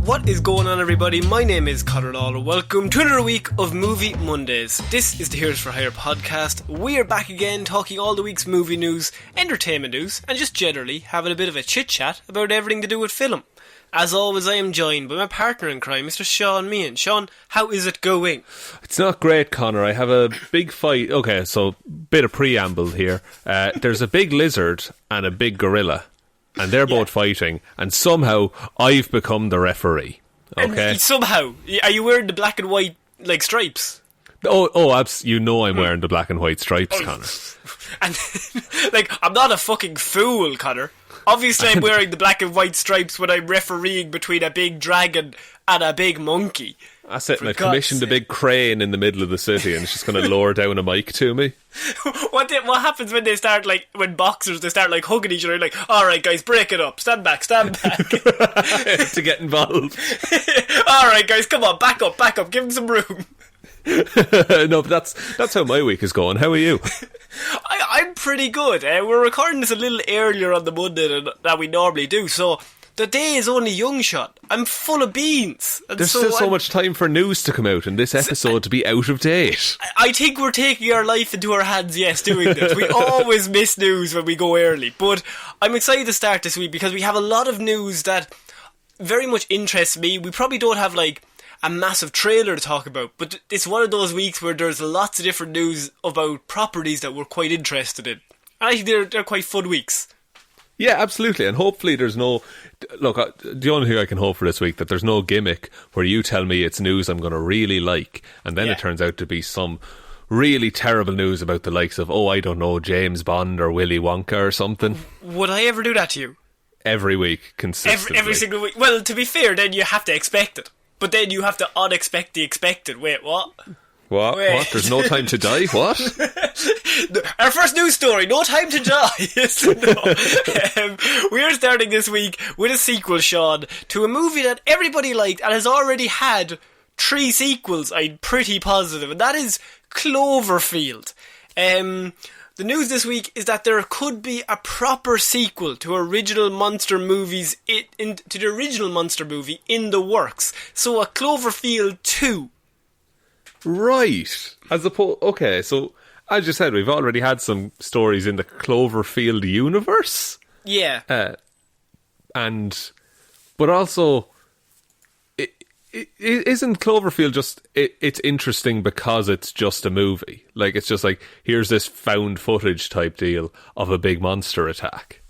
What is going on, everybody? My name is Ciara Lawler. Welcome to another week of Movie Mondays. This is the Heroes for Hire podcast. We are back again talking all the week's movie news, entertainment news, and just generally having a bit of a chit-chat about everything to do with film. As always, I am joined by my partner in crime, Mr. Shaun Meehan. Shaun, how is it going? It's not great, Connor. I have a big fight. Okay, so bit of preamble here. There's a big lizard and a big gorilla, and they're both fighting, and somehow I've become the referee. Okay. And somehow, are you wearing the black and white like stripes? You know I'm wearing the black and white stripes, Connor. And like, I'm not a fucking fool, Connor. Obviously, I'm wearing the black and white stripes when I'm refereeing between a big dragon and a big monkey. That's it, and I commissioned a big crane in the middle of the city, and it's just going to lower down a mic to me. What happens when they start, like, when boxers, they start, like, hugging each other, like, alright guys, break it up, stand back. To get involved. Alright guys, come on, back up, give them some room. No, but that's how my week is going. How are you? I'm pretty good. We're recording this a little earlier on the Monday than we normally do, so the day is only young shot. I'm full of beans. And there's still so much time for news to come out and this episode to be out of date. I think we're taking our life into our hands, yes, doing this. We always miss news when we go early. But I'm excited to start this week because we have a lot of news that very much interests me. We probably don't have, like, a massive trailer to talk about, but it's one of those weeks where there's lots of different news about properties that we're quite interested in. I think they're quite fun weeks. Yeah, absolutely, and hopefully there's no... Look, the only thing I can hope for this week, that there's no gimmick where you tell me it's news I'm going to really like, and then it turns out to be some really terrible news about the likes of, I don't know, James Bond or Willy Wonka or something. Would I ever do that to you? Every week, consistently. Every single week. Well, to be fair, then you have to expect it. But then you have to unexpect the expected. Wait, what? What? Wait. What? There's no time to die? What? Our first news story, no time to die. We are starting this week with a sequel, Shaun, to a movie that everybody liked and has already had 3 sequels, I'm pretty positive, and that is Cloverfield. The news this week is that there could be a proper sequel to original monster movies to the original monster movie in the works. So a Cloverfield 2. Right. Okay, so as you said, we've already had some stories in the Cloverfield universe. Yeah. But also, isn't Cloverfield just... It's interesting because it's just a movie. Like, it's just like, here's this found footage type deal of a big monster attack.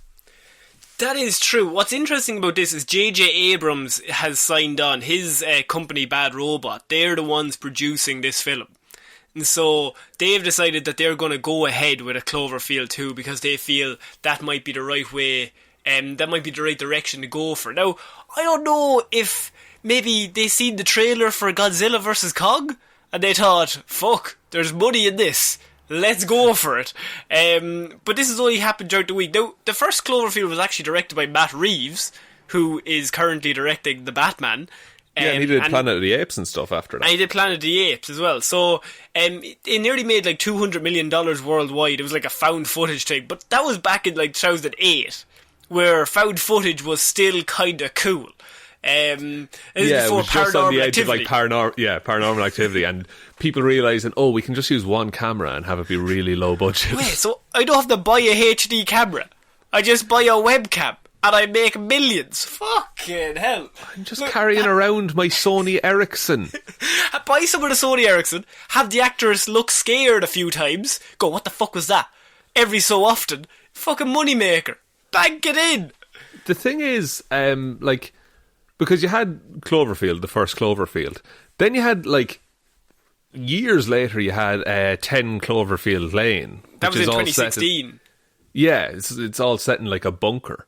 That is true. What's interesting about this is J.J. Abrams has signed on. His company, Bad Robot, they're the ones producing this film. And so they've decided that they're going to go ahead with a Cloverfield 2 because they feel that might be the right way, that might be the right direction to go for. Now, I don't know if maybe they seen the trailer for Godzilla vs. Kong and they thought, fuck, there's money in this. Let's go for it. But this has only happened during the week. Now, the first Cloverfield was actually directed by Matt Reeves, who is currently directing The Batman. And he did Planet of the Apes and stuff after that. And he did Planet of the Apes as well. So it nearly made like $200 million worldwide. It was like a found footage thing. But that was back in like 2008, where found footage was still kind of cool. It was just on the edge of like paranormal activity, and people realising, we can just use one camera and have it be really low budget. Wait, so I don't have to buy a HD camera. I just buy a webcam and I make millions. Fucking hell. I'm just carrying around my Sony Ericsson. Buy some of the Sony Ericsson, have the actress look scared a few times, go, what the fuck was that? Every so often, fucking moneymaker. Bank it in. The thing is, because you had Cloverfield, the first Cloverfield. Then you had, like, years later, you had 10 Cloverfield Lane. That was in 2016. It's all set in, like, a bunker.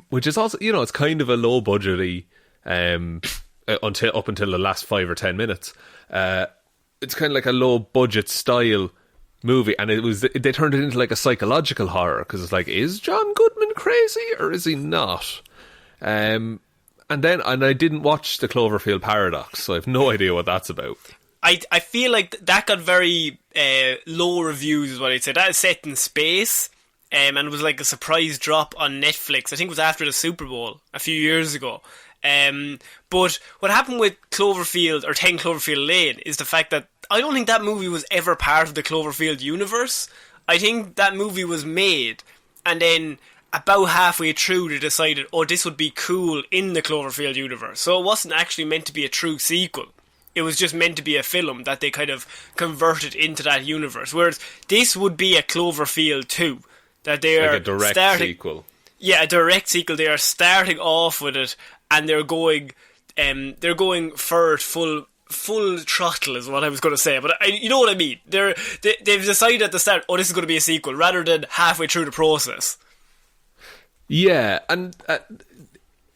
Which is also, it's kind of a low-budgety, up until the last 5 or 10 minutes. It's kind of like a low-budget style movie, and they turned it into, like, a psychological horror, because it's like, is John Goodman crazy, or is he not? And I didn't watch the Cloverfield Paradox, so I have no idea what that's about. I feel like that got very low reviews, is what I'd say. That is set in space, and it was like a surprise drop on Netflix. I think it was after the Super Bowl a few years ago. But what happened with Cloverfield, or 10 Cloverfield Lane, is the fact that I don't think that movie was ever part of the Cloverfield universe. I think that movie was made, and then about halfway through they decided, oh, this would be cool in the Cloverfield universe. So it wasn't actually meant to be a true sequel. It was just meant to be a film that they kind of converted into that universe. Whereas this would be a Cloverfield 2. That they are like a direct sequel. Yeah, a direct sequel. They are starting off with it, and they're going for it full throttle is what I was going to say. But you know what I mean. They've decided at the start, oh, this is going to be a sequel, rather than halfway through the process. Yeah, and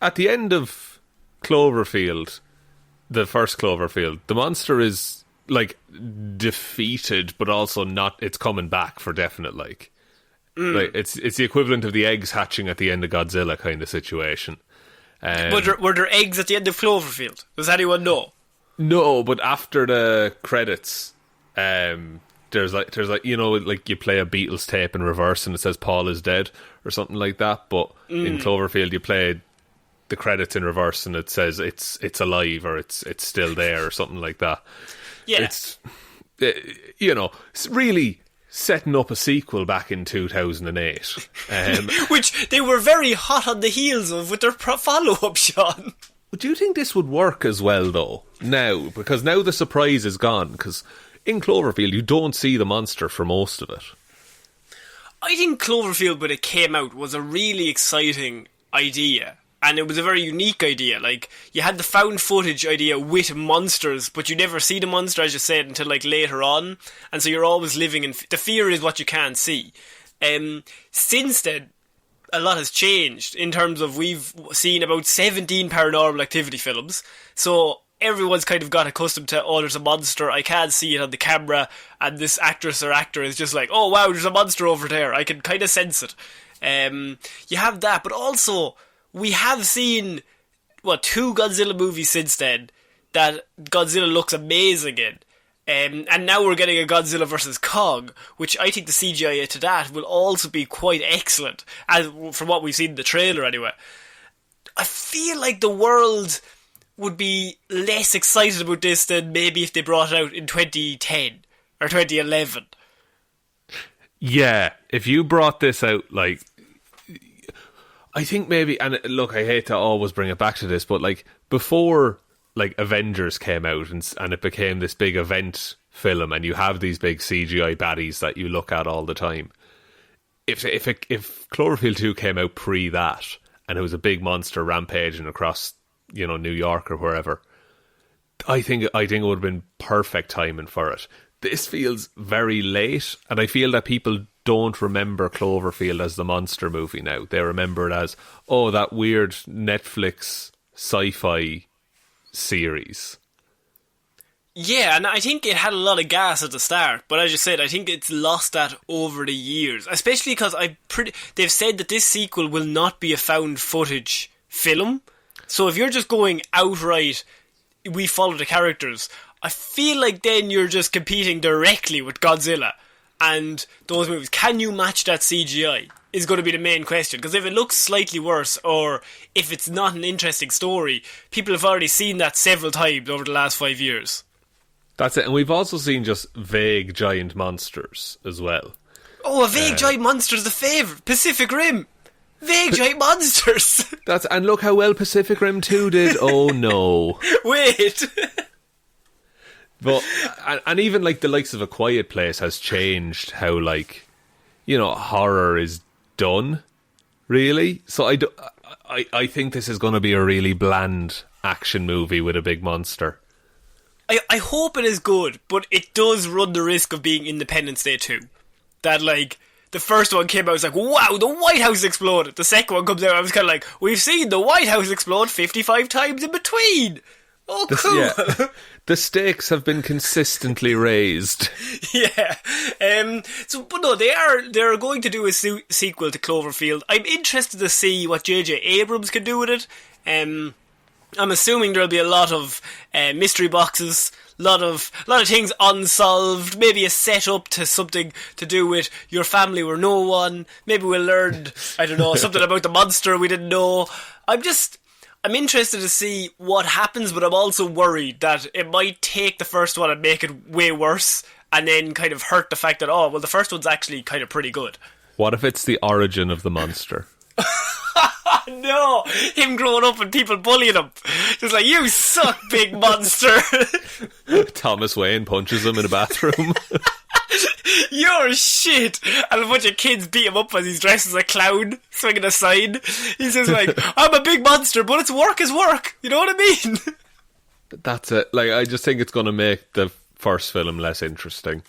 at the end of Cloverfield, the first Cloverfield, the monster is like defeated, but also not. It's coming back for definite. Like it's the equivalent of the eggs hatching at the end of Godzilla kind of situation. But were there eggs at the end of Cloverfield? Does anyone know? No, but after the credits, there's like you know, like you play a Beatles tape in reverse and it says Paul is dead or something like that. But in Cloverfield, you play the credits in reverse and it says it's alive or it's still there or something like that. Yeah, it's you know, it's really setting up a sequel back in 2008, which they were very hot on the heels of with their follow-up, Sean. Do you think this would work as well though now? Because now the surprise is gone. Because in Cloverfield you don't see the monster for most of it. I think Cloverfield, when it came out, was a really exciting idea. And it was a very unique idea. Like, you had the found footage idea with monsters, but you never see the monster, as you said, until like later on. And so you're always living in... the fear is what you can't see. Since then, a lot has changed in terms of we've seen about 17 Paranormal Activity films. So everyone's kind of got accustomed to, oh, there's a monster, I can't see it on the camera, and this actress or actor is just like, oh wow, there's a monster over there, I can kind of sense it. You have that, but also we have seen, 2 Godzilla movies since then that Godzilla looks amazing in. And now we're getting a Godzilla vs. Kong, which I think the CGI to that will also be quite excellent, as from what we've seen in the trailer anyway. I feel like the world would be less excited about this than maybe if they brought it out in 2010 or 2011. Yeah, if you brought this out, like, I think maybe, and look, I hate to always bring it back to this, but like before, like Avengers came out and it became this big event film, and you have these big CGI baddies that you look at all the time. If Cloverfield 2 came out pre that, and it was a big monster rampaging across, you know, New York or wherever, I think it would have been perfect timing for it. This feels very late, and I feel that people don't remember Cloverfield as the monster movie now. They remember it as, oh, that weird Netflix sci-fi series. Yeah, and I think it had a lot of gas at the start, but as you said, I think it's lost that over the years. Especially because they've said that this sequel will not be a found footage film. So if you're just going outright, we follow the characters, I feel like then you're just competing directly with Godzilla and those movies. Can you match that CGI? Is going to be the main question. Because if it looks slightly worse, or if it's not an interesting story, people have already seen that several times over the last 5 years. That's it. And we've also seen just vague giant monsters as well. Oh, a vague giant monster is the favourite. Pacific Rim. Vague giant monsters. And look how well Pacific Rim 2 did. Oh no. Wait. But and even like the likes of A Quiet Place has changed how, like, you know, horror is done, really. So I think this is going to be a really bland action movie with a big monster. I hope it is good, but it does run the risk of being Independence Day 2. That, like, the first one came out, I was like, wow, the White House exploded. The second one comes out, I was kind of like, we've seen the White House explode 55 times in between. Oh, cool. Yeah. The stakes have been consistently raised. Yeah. But no, they're going to do a sequel to Cloverfield. I'm interested to see what J.J. Abrams can do with it. I'm assuming there'll be a lot of mystery boxes, a lot of things unsolved, maybe a setup to something to do with Your Family Were No One. Maybe we'll learn, I don't know, something about the monster we didn't know. I'm interested to see what happens, but I'm also worried that it might take the first one and make it way worse, and then kind of hurt the fact that, oh, well, the first one's actually kind of pretty good. What if it's the origin of the monster? No, him growing up and people bullying him. Just like, you suck, big monster. Thomas Wayne punches him in a bathroom. You're shit. And a bunch of kids beat him up as he's dressed as a clown, swinging a sign. He says like, I'm a big monster, but it's work is work. You know what I mean? That's it. Like, I just think it's going to make the first film less interesting.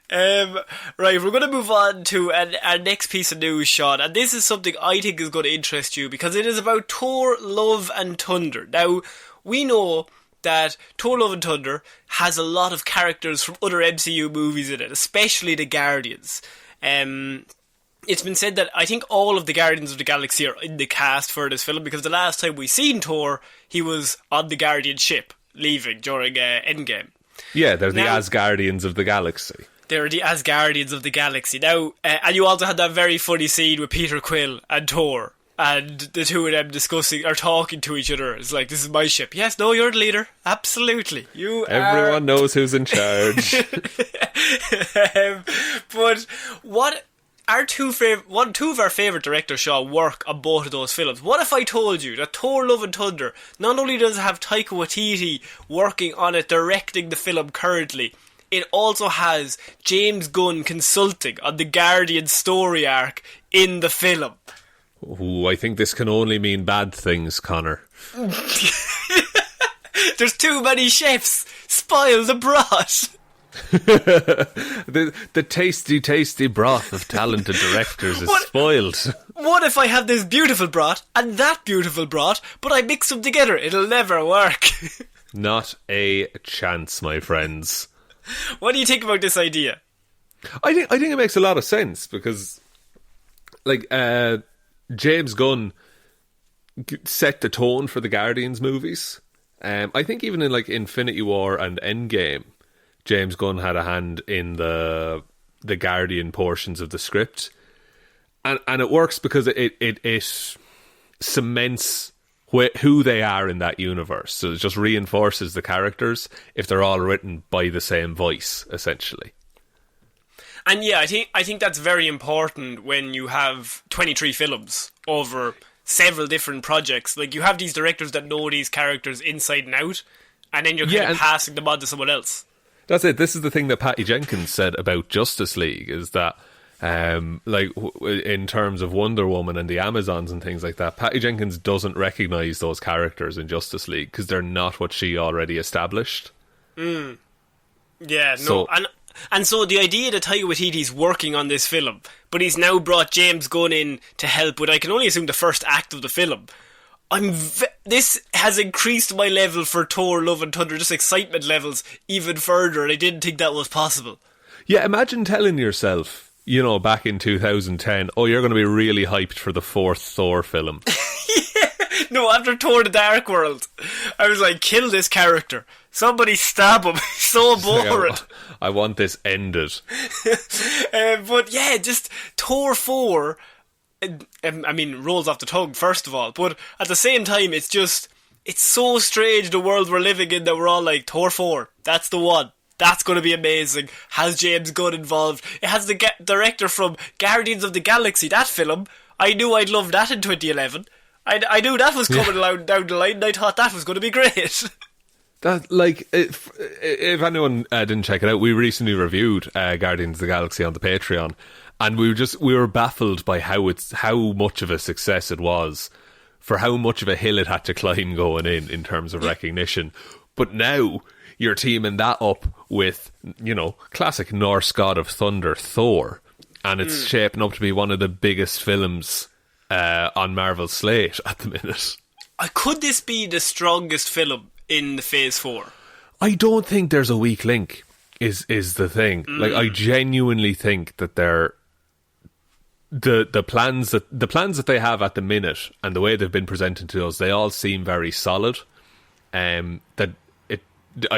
Right, we're going to move on to our next piece of news, Sean, and this is something I think is going to interest you because it is about Thor, Love and Thunder. Now, we know that Thor, Love and Thunder has a lot of characters from other MCU movies in it, especially the Guardians. It's been said that I think all of the Guardians of the Galaxy are in the cast for this film because the last time we seen Thor, he was on the Guardian ship, leaving during Endgame. Yeah, they're the Asgardians of the Galaxy. They're the Asgardians of the Galaxy. Now, and you also had that very funny scene with Peter Quill and Thor, and the two of them discussing or talking to each other. It's like, this is my ship. Yes, no, you're the leader. Absolutely. Everyone knows who's in charge. But what two of our favourite directors, Shaw, work on both of those films? What if I told you that Thor, Love and Thunder not only does it have Taika Waititi working on it, directing the film currently, it also has James Gunn consulting on the Guardian story arc in the film. Ooh, I think this can only mean bad things, Connor. There's too many chefs. Spoil the broth. the tasty broth of talented directors is spoiled. What if I have this beautiful broth and that beautiful broth, but I mix them together? It'll never work. Not a chance, my friends. What do you think about this idea? I think it makes a lot of sense because, like, James Gunn set the tone for the Guardians movies. I think even in like Infinity War and Endgame, James Gunn had a hand in the Guardian portions of the script, and it works because it cements who they are in that universe. So it just reinforces the characters if they're all written by the same voice, essentially. And yeah, I think that's very important when you have 23 films over several different projects. Like, you have these directors that know these characters inside and out, and then you're kind of passing them on to someone else. That's it. This is the thing that Patty Jenkins said about Justice League, is that in terms of Wonder Woman and the Amazons and things like that, Patty Jenkins doesn't recognise those characters in Justice League because they're not what she already established. Yeah, no. And so the idea that Taika Waititi's working on this film, but he's now brought James Gunn in to help with, I can only assume, the first act of the film. This has increased my level for Thor, Love and Thunder, just excitement levels, even further, and I didn't think that was possible. Yeah, imagine telling yourself, you know, back in 2010, oh, you're going to be really hyped for the fourth Thor film. Yeah. No, after Thor the Dark World, I was like, kill this character. Somebody stab him. So boring. I want this ended. But yeah, just Thor 4, I mean, rolls off the tongue, first of all. But at the same time, it's so strange, the world we're living in, that we're all like, Thor 4, that's the one. That's going to be amazing. Has James Gunn involved. It has the director from Guardians of the Galaxy, that film. I knew I'd love that in 2011. I knew that was coming down the line, and I thought that was going to be great. That, like, if anyone didn't check it out, we recently reviewed Guardians of the Galaxy on the Patreon, and we were baffled by how much of a success it was, for how much of a hill it had to climb going in terms of recognition. But now you're teaming that up with, you know, classic Norse god of thunder, Thor, and it's shaping up to be one of the biggest films on Marvel's slate at the minute. Could this be the strongest film in the Phase 4? I don't think there's a weak link, is the thing. Like, I genuinely think that the plans that they have at the minute and the way they've been presented to us, they all seem very solid. I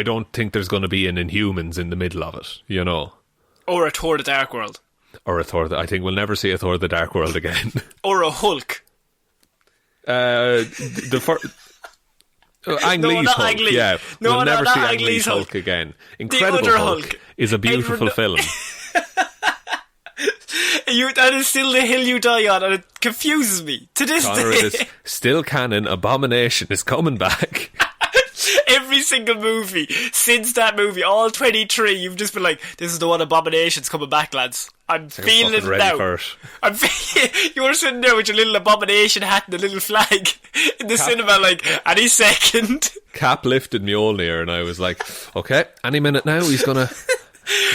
don't think there's going to be an Inhumans in the middle of it, you know. Or a Thor the Dark World. Or a Thor. I think we'll never see a Thor the Dark World again. Or a Hulk. The first. Ang No, Lee's not Hulk, Ang Lee. yeah. No, we'll no, never not see Ang Ang Lee's Lee's Hulk Hulk. again. Incredible other Hulk Hulk. is a beautiful film. That is still the hill you die on, and it confuses me to this Connor, day. it is still canon. Abomination is coming back. Every single movie since that movie, all 23, you've just been like, "This is the one. Abomination's coming back, lads. I'm feeling it ready now." for it. You were sitting there with your little Abomination hat and the little flag in the cinema, like any second. Cap lifted Mjolnir, and I was like, "Okay, any minute now, he's gonna."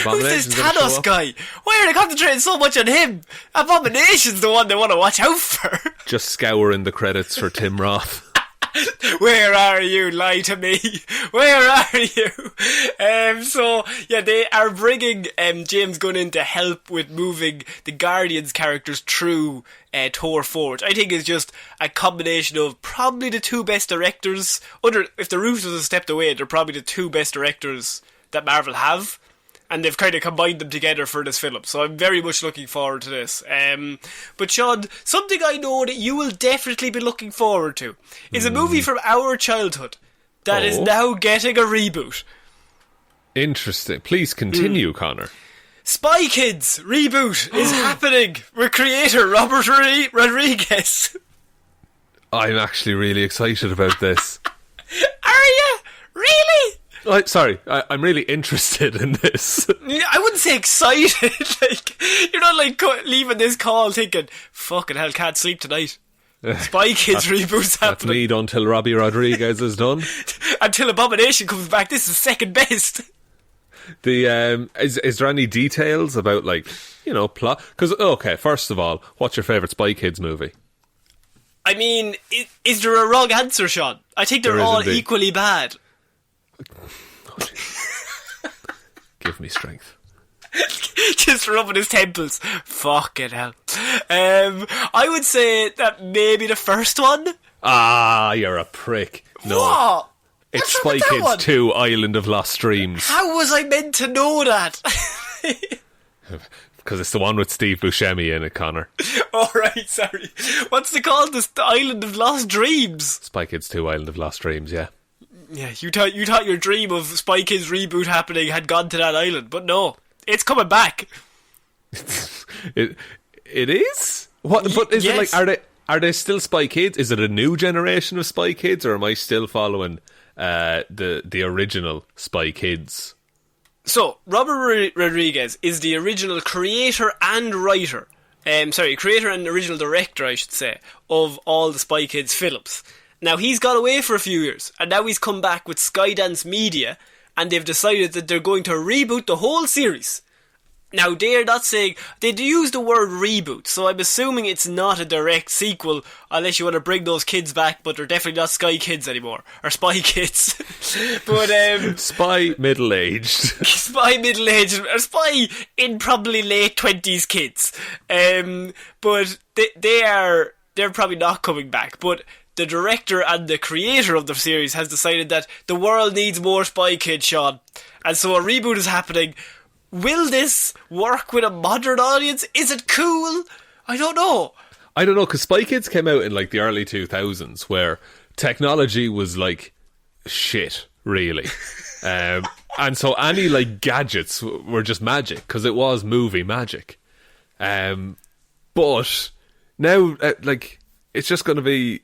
Who's this Thanos guy? Why are they concentrating so much on him? Abomination's the one they want to watch out for. Just scouring the credits for Tim Roth. Where are you? Lie to me. Where are you? So yeah, they are bringing James Gunn in to help with moving the Guardians characters through Thor 4, which I think is just a combination of probably the two best directors. If the Russos have stepped away, they're probably the two best directors that Marvel have. And they've kind of combined them together for this film. So I'm very much looking forward to this. But Shaun, something I know that you will definitely be looking forward to is a movie from our childhood that is now getting a reboot. Interesting. Please continue, Connor. Spy Kids reboot is happening with creator Robert Rodriguez. I'm actually really excited about this. Are you? Really? I'm really interested in this. I wouldn't say excited. Like, you're not like leaving this call thinking, "Fucking hell, can't sleep tonight." Spy Kids reboot's That's happening. me until Robbie Rodriguez is done. Until Abomination comes back, this is second best. Is there any details about, like, plot? Because, okay, first of all, what's your favourite Spy Kids movie? I mean, is there a wrong answer, Shaun? I think they're all indeed. equally bad. Give me strength. Just rubbing his temples. Fucking hell. I would say that maybe the first one. Ah, you're a prick. No. What? It's What's wrong Spy with that Kids one? 2, Island of Lost Dreams. How was I meant to know that? Because it's the one with Steve Buscemi in it, Connor. Alright, sorry. What's it called? The Island of Lost Dreams? Spy Kids 2, Island of Lost Dreams, yeah. Yeah, you thought your dream of Spy Kids reboot happening had gone to that island, but no. It's coming back. It is? What? But is yes. it like, are they still Spy Kids? Is it a new generation of Spy Kids, or am I still following the original Spy Kids? So, Robert Rodriguez is the original creator and writer, creator and original director, I should say, of all the Spy Kids films. Now, he's gone away for a few years, and now he's come back with Skydance Media, and they've decided that they're going to reboot the whole series. Now, they're not saying... They do use the word reboot, so I'm assuming it's not a direct sequel, unless you want to bring those kids back, but they're definitely not Sky Kids anymore. Or Spy Kids. But, Spy middle-aged. Spy middle-aged, or Spy in probably late 20s kids. But they're probably not coming back, but... The director and the creator of the series has decided that the world needs more Spy Kids, Shaun. And so a reboot is happening. Will this work with a modern audience? Is it cool? I don't know. I don't know, because Spy Kids came out in like the early 2000s, where technology was like shit, really. And so any like gadgets were just magic, because it was movie magic. But now, it's just going to be...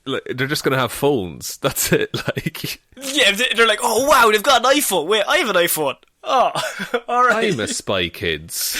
they're just going to have phones. That's it. Like, yeah, they're like, "Oh wow, they've got an iPhone. Wait, I have an iPhone. Oh, alright. I'm a Spy Kids.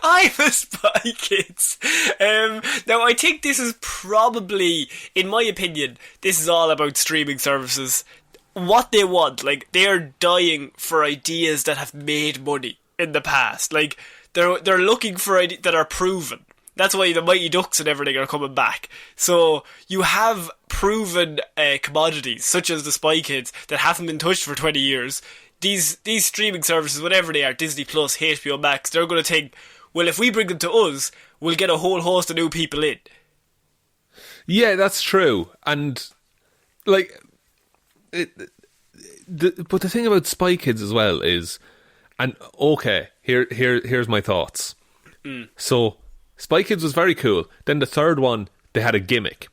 I'm a Spy Kids. Now, I think this is probably, in my opinion, this is all about streaming services. What they want, like, they're dying for ideas that have made money in the past. Like, they're looking for ideas that are proven. That's why the Mighty Ducks and everything are coming back. So you have proven commodities, such as the Spy Kids, that haven't been touched for 20 years. These streaming services, whatever they are, Disney Plus, HBO Max, they're going to think, well, if we bring them to us, we'll get a whole host of new people in. Yeah, that's true. And, like, but the thing about Spy Kids as well is, and okay, here's my thoughts. So... Spy Kids was very cool. Then the third one they had a gimmick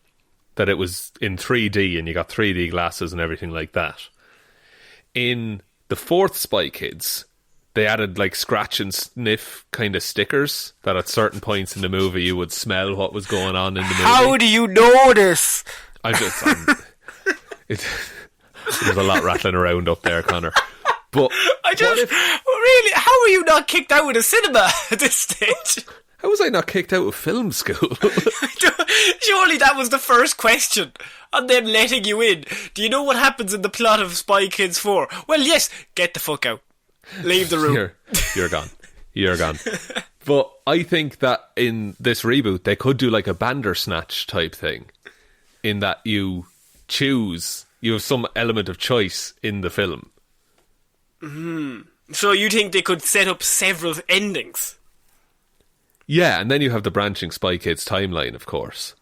that it was in 3D and you got 3D glasses and everything like that. In the fourth Spy Kids, they added like scratch and sniff kind of stickers that at certain points in the movie you would smell what was going on in the movie. How do you know this? There's a lot rattling around up there, Connor. But really, how are you not kicked out of the cinema at this stage? How was I not kicked out of film school? Surely that was the first question on them letting you in. Do you know what happens in the plot of Spy Kids 4? Well, yes, get the fuck out. Leave the room. You're gone. You're gone. But I think that in this reboot, they could do like a Bandersnatch type thing, in that you have some element of choice in the film. So you think they could set up several endings? Yeah, and then you have the branching Spy Kids timeline, of course,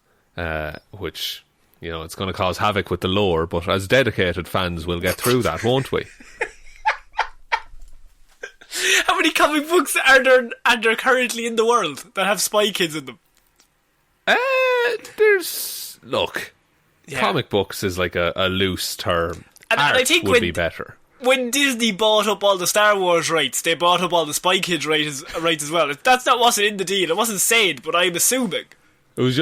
which, you know, it's going to cause havoc with the lore, but as dedicated fans, we'll get through that, won't we? How many comic books are there currently in the world that have Spy Kids in them? Comic books is like a loose term. And I think would be better. When Disney bought up all the Star Wars rights, they bought up all the Spy Kids rights as well. Wasn't in the deal. It wasn't said, but I'm assuming. There was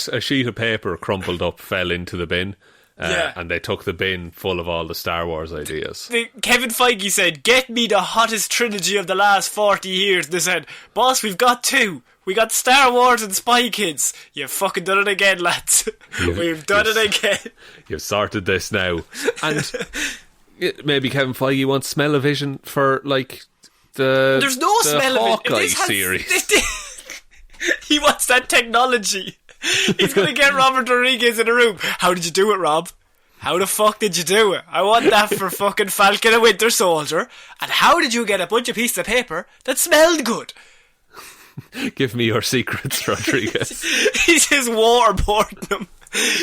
a sheet of paper crumpled up, fell into the bin, and they took the bin full of all the Star Wars ideas. Kevin Feige said, "Get me the hottest trilogy of the last 40 years." They said, "Boss, we've got two. We got Star Wars and Spy Kids. You've fucking done it again, lads. We've done it again. You've sorted this now." And maybe Kevin Feige wants smell-o-vision for, like, There's no smell-o-vision. Hawkeye series. He wants that technology. He's going to get Robert Rodriguez in a room. How did you do it, Rob? How the fuck did you do it? I want that for fucking Falcon and Winter Soldier. And how did you get a bunch of pieces of paper that smelled good? Give me your secrets, Rodriguez. He's just waterboarding them.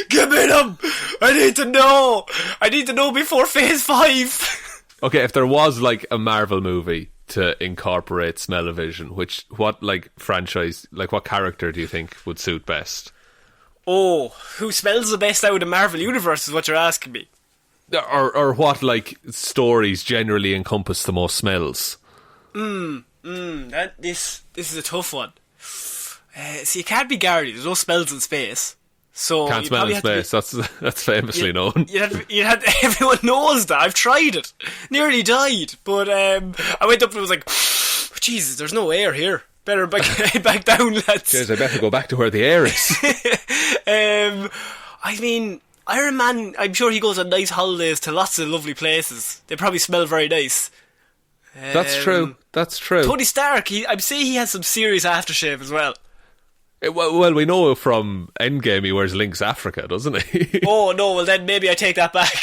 Give me them! I need to know! I need to know before Phase 5! Okay, if there was, like, a Marvel movie to incorporate smell-o-vision, what franchise, like, what character do you think would suit best? Oh, who smells the best out of the Marvel Universe is what you're asking me. Or what, like, stories generally encompass the most smells? This is a tough one. See, it can't be Gary. There's no smells in space. So can't smell in space. That's famously known. Everyone knows that. I've tried it. Nearly died. But I went up and was like, Jesus, there's no air here. Better back down, lads. Jeez, I better go back to where the air is. I mean, Iron Man, I'm sure he goes on nice holidays to lots of lovely places. They probably smell very nice. That's true. Tony Stark, I'd say he has some serious aftershave as well. Well, we know from Endgame he wears Lynx Africa, doesn't he? Oh, no, well then maybe I take that back.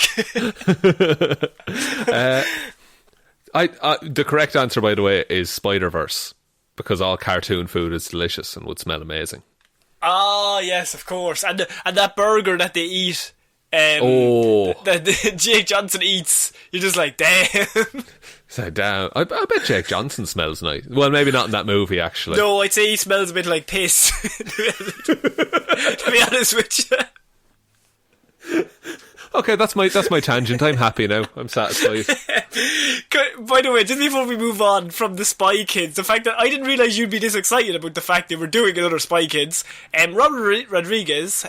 The correct answer, by the way, is Spider-Verse, because all cartoon food is delicious and would smell amazing. Ah, yes, of course. And that burger that they eat, that Jake Johnson eats, you're just like, damn. So damn, I bet Jake Johnson smells nice. Well, maybe not in that movie, actually. No, I'd say he smells a bit like piss. To be honest with you. Okay, that's my tangent. I'm happy now. I'm satisfied. By the way, just before we move on from the Spy Kids, the fact that I didn't realise you'd be this excited about the fact they were doing another Spy Kids. Robert Rodriguez,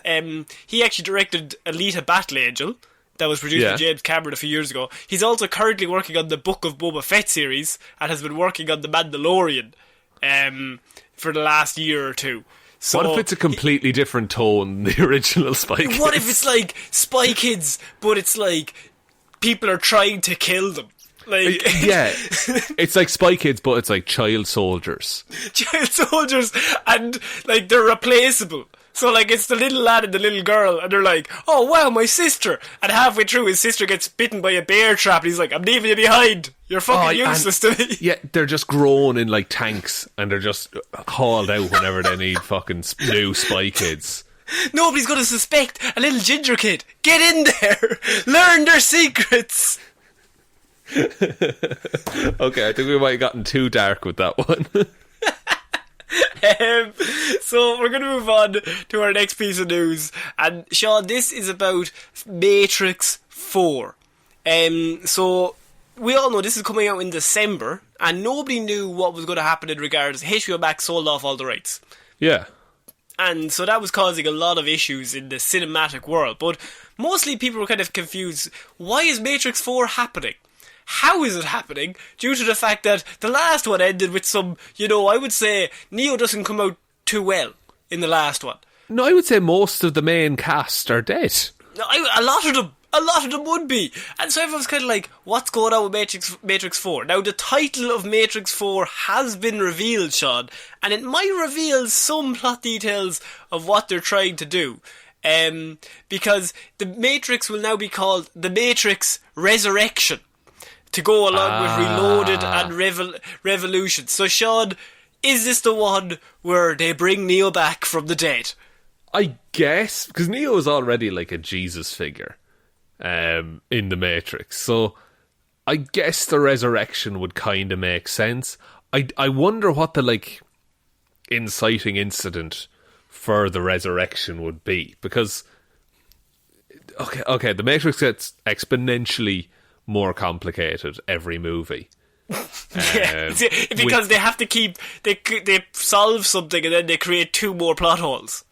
he actually directed Alita Battle Angel, that was produced by James Cameron a few years ago. He's also currently working on the Book of Boba Fett series and has been working on The Mandalorian for the last year or two. So what if it's a completely different tone than the original Spy Kids? What if it's like Spy Kids, but it's like people are trying to kill them? Like, yeah, it's like Spy Kids, but it's like child soldiers. Child soldiers, and like they're replaceable. So like it's the little lad and the little girl, and they're like, "Oh wow, my sister!" And halfway through, his sister gets bitten by a bear trap, and he's like, "I'm leaving you behind. You're fucking useless to me." Yeah, they're just grown in like tanks, and they're just hauled out whenever they need fucking new Spy Kids. Nobody's going to suspect a little ginger kid. Get in there, learn their secrets. Okay, I think we might have gotten too dark with that one. So we're going to move on to our next piece of news. And Shaun, this is about Matrix 4. So we all know this is coming out in December, and nobody knew what was going to happen in regards. HBO Max sold off all the rights. Yeah. And so that was causing a lot of issues in the cinematic world. But mostly people were kind of confused. Why is Matrix 4 happening? How is it happening? Due to the fact that the last one ended with some, I would say Neo doesn't come out too well in the last one. No, I would say most of the main cast are dead. A lot of them would be. And so everyone's kind of like, what's going on with Matrix 4? Now, the title of Matrix 4 has been revealed, Shaun, and it might reveal some plot details of what they're trying to do. Because the Matrix will now be called The Matrix Resurrection, to go along with Reloaded and Revolution. So, Shaun, is this the one where they bring Neo back from the dead? I guess, because Neo is already like a Jesus figure in the Matrix, so I guess the resurrection would kind of make sense. I wonder what the inciting incident for the resurrection would be, because okay, the Matrix gets exponentially more complicated every movie. Because they have to they solve something and then they create 2 more plot holes.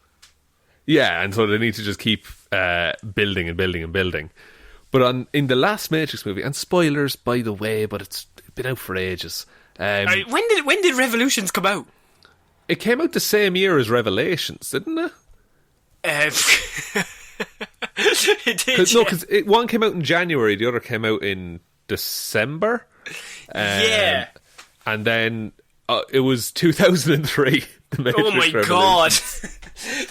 Yeah, and so they need to just keep building and building and building. But in the last Matrix movie, and spoilers by the way, but it's been out for ages. When did Revolutions come out? It came out the same year as Revelations, didn't it? It did. No, because one came out in January, the other came out in December. Yeah. And then it was 2003. The Matrix oh my god.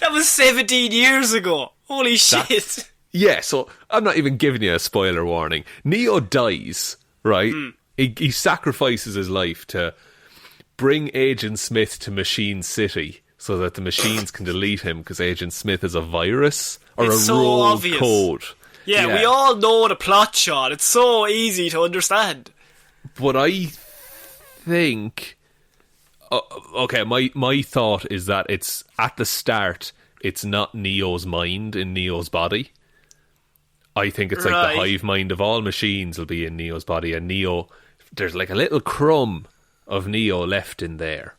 That was 17 years ago. Holy shit. Yeah, so I'm not even giving you a spoiler warning. Neo dies, right? He sacrifices his life to bring Agent Smith to Machine City so that the machines can delete him, because Agent Smith is a virus or it's a so rogue obvious. code. Yeah, we all know the plot, Shaun. It's so easy to understand. But I think... okay, my thought is that it's at the start, it's not Neo's mind in Neo's body. I think it's like the hive mind of all machines will be in Neo's body, and Neo, there's like a little crumb of Neo left in there,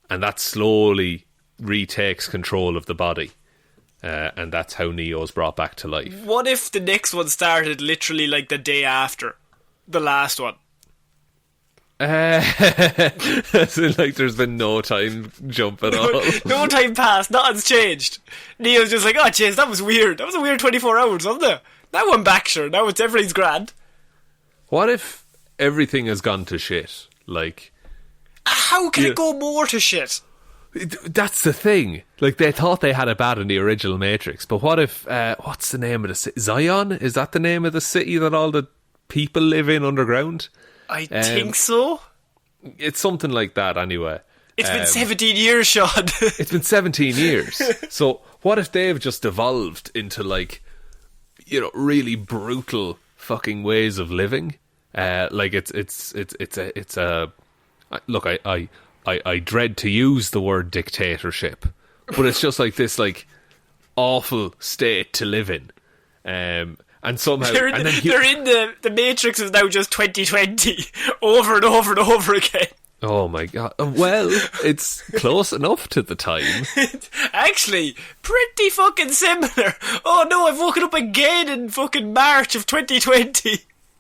and that slowly retakes control of the body, and that's how Neo's brought back to life. What if the next one started literally like the day after the last one? Like there's been no time jump at all. No time passed, nothing's changed. Neo's just like, oh jeez, that was weird. That was a weird 24 hours, wasn't it? Now I'm back, sure. Now everything's grand. What if everything has gone to shit? Like, how can it go more to shit? That's the thing. Like, they thought they had it bad in the original Matrix, but what if what's the name of the city? Zion? Is that the name of the city that all the people live in underground? I think so. It's something like that anyway. It's been 17 years, Shaun. It's been 17 years. So what if they've just evolved into really brutal fucking ways of living? Like it's a look, I dread to use the word dictatorship, but it's just like this awful state to live in. And somehow they're in the Matrix is now just 2020 over and over and over again. Oh my god. Well, it's close enough to the time. Actually, pretty fucking similar. Oh no, I've woken up again in fucking March of 2020.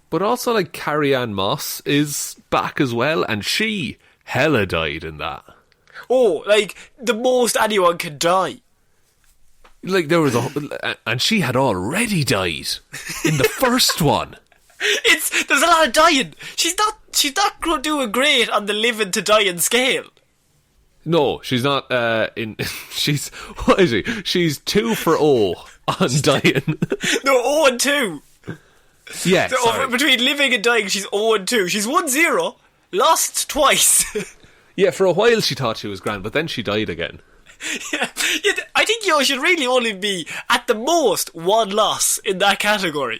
But also, Carrie-Anne Moss is back as well, and she hella died in that. Oh, the most anyone could die. There was and she had already died in the first one. There's a lot of dying. She's not doing great on the living to dying scale. No, she's not. She's what is she? She's 2 for O on dying. No, 0 and 2. Yeah, so between living and dying, she's 0 and 2. She's 1-0, lost twice. Yeah, for a while she thought she was grand, but then she died again. Yeah, I think you should really only be at the most 1 loss in that category.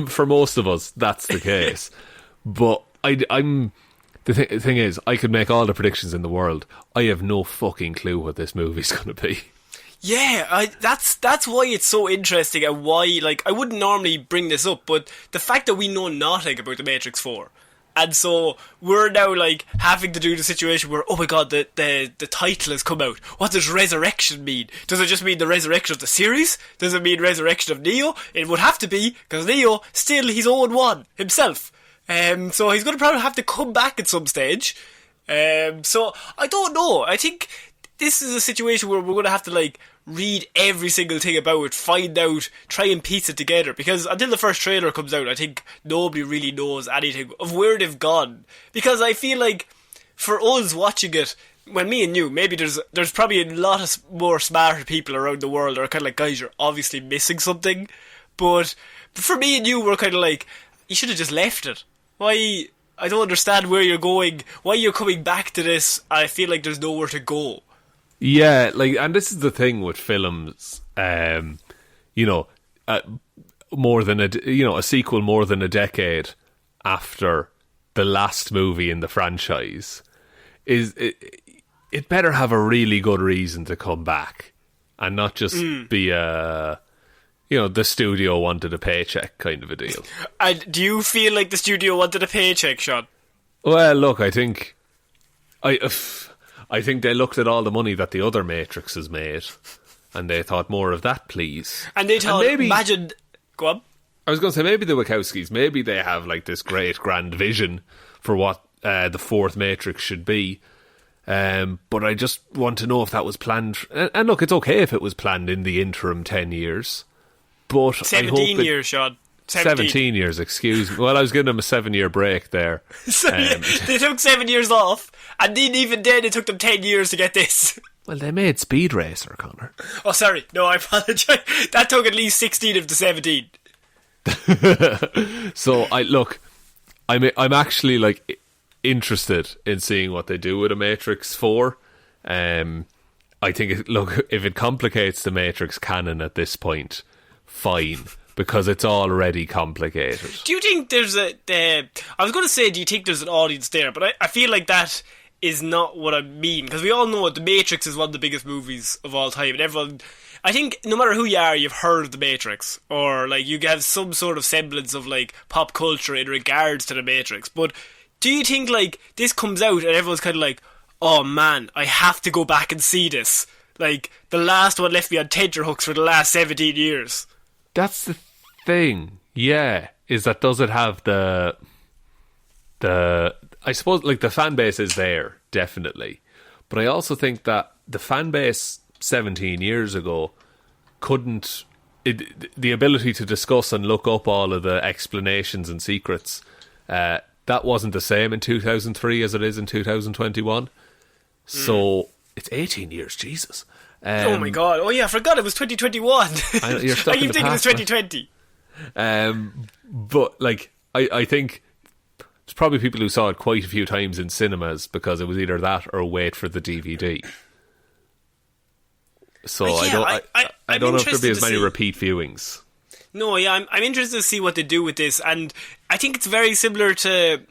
For most of us, that's the case. But I'm The thing is, I could make all the predictions in the world. I have no fucking clue what this movie's going to be. Yeah, that's why it's so interesting, and why, like, I wouldn't normally bring this up, but the fact that we know nothing about The Matrix 4, and so we're now, like, having to do the situation where, oh my god, the title has come out. What does resurrection mean? Does it just mean the resurrection of the series? Does it mean resurrection of Neo? It would have to be, because Neo, still, he's own one, himself. So he's going to probably have to come back at some stage. So, I don't know. I think this is a situation where we're going to have to, like, read every single thing about it, find out, try and piece it together, because until the first trailer comes out, I think nobody really knows anything of where they've gone. Because I feel like, for us watching it, when me and you, maybe there's probably a lot of more smarter people around the world that are kind of like, guys, you're obviously missing something. But for me and you, we're kind of like, you should have just left it. Why? I don't understand where you're going, why you're coming back to this. I feel like there's nowhere to go. Yeah, like, and this is the thing with films, you know, more than a sequel more than a decade after the last movie in the franchise, is it better have a really good reason to come back, and not just be the studio wanted a paycheck kind of a deal. And do you feel like the studio wanted a paycheck, Shaun? Well, look, I think they looked at all the money that the other Matrix has made, and they thought, more of that, please. And they thought, imagine... Go on. I was going to say, maybe the Wachowskis, maybe they have like this great grand vision for what the fourth Matrix should be. But I just want to know if that was planned. And look, it's okay if it was planned in the interim 10 years. But 17 years, Shaun. 17 years, excuse me. Well, I was giving them a 7-year break there. So they took 7 years off, and then even then it took them 10 years to get this. Well, they made Speed Racer, Connor. Oh, sorry. No, I apologise. That took at least 16 of the 17. So, I'm actually, like, interested in seeing what they do with a Matrix 4. I think, if it complicates the Matrix canon at this point, fine. Because it's already complicated. Do you think there's I was going to say, do you think there's an audience there? But I feel like that is not what I mean. Because we all know The Matrix is one of the biggest movies of all time. And everyone... I think no matter who you are, you've heard of The Matrix. Or, like, you have some sort of semblance of, like, pop culture in regards to The Matrix. But do you think, like, this comes out and everyone's kind of like, oh, man, I have to go back and see this. Like, the last one left me on tenterhooks for the last 17 years. That's the thing, yeah, is that does it have the I suppose, like, the fan base is there, definitely. But I also think that the fan base 17 years ago couldn't... the ability to discuss and look up all of the explanations and secrets, that wasn't the same in 2003 as it is in 2021. So, it's 18 years, Jesus. Oh my god, oh yeah, I forgot it was 2021. You're stuck I keep thinking it's 2020. But, like, I think there's probably people who saw it quite a few times in cinemas because it was either that or wait for the DVD. So yeah, I don't know if there'll be as many repeat viewings. No, yeah, I'm interested to see what they do with this, and I think it's very similar to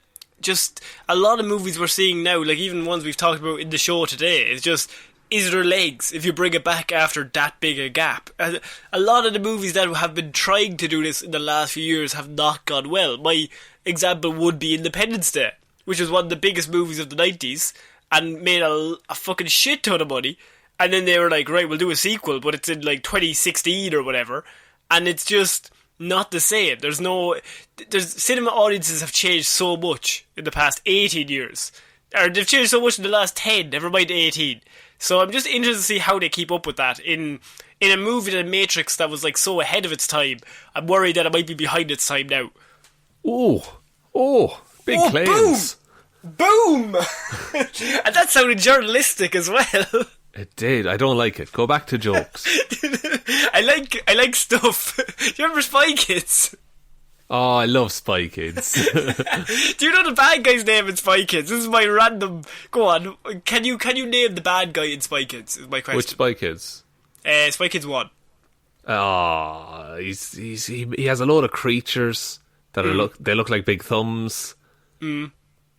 just a lot of movies we're seeing now, like even ones we've talked about in the show today. It's just, is there legs if you bring it back after that big a gap? A lot of the movies that have been trying to do this in the last few years have not gone well. My example would be Independence Day, which was one of the biggest movies of the 90s and made a fucking shit ton of money. And then they were like, right, we'll do a sequel, but it's in like 2016 or whatever. And it's just not the same. Cinema audiences have changed so much in the past 18 years. Or they've changed so much in the last 10, never mind 18. So I'm just interested to see how they keep up with that. In a movie, The Matrix, that was like so ahead of its time, I'm worried that it might be behind its time now. Big claims. Boom! And that sounded journalistic as well. It did. I don't like it. Go back to jokes. I like stuff. Do you remember Spy Kids? Oh, I love Spy Kids. Do you know the bad guy's name in Spy Kids? This is my random... Go on. Can you name the bad guy in Spy Kids? Is my question. Which Spy Kids? Spy Kids 1. Oh, he has a load of creatures that they look like big thumbs.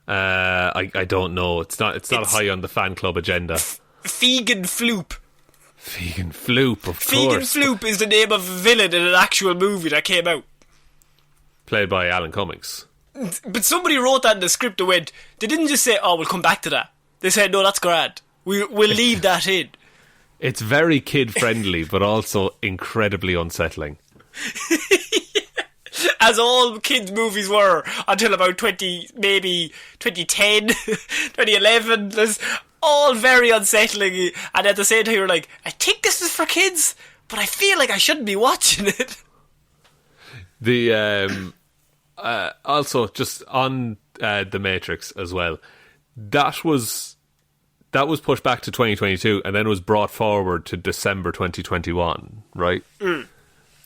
I don't know. It's not high on the fan club agenda. Vegan Floop. Vegan Floop, of Vegan course. Floop is the name of a villain in an actual movie that came out. Played by Alan Cummings. But somebody wrote that in the script and went, they didn't just say, oh, we'll come back to that. They said, no, that's grand. We'll leave that in. It's very kid-friendly, but also incredibly unsettling. As all kids' movies were until about 2010, 2011. There's all very unsettling. And at the same time, you're like, I think this is for kids, but I feel like I shouldn't be watching it. The also, just on The Matrix as well, that was pushed back to 2022 and then was brought forward to December 2021, right?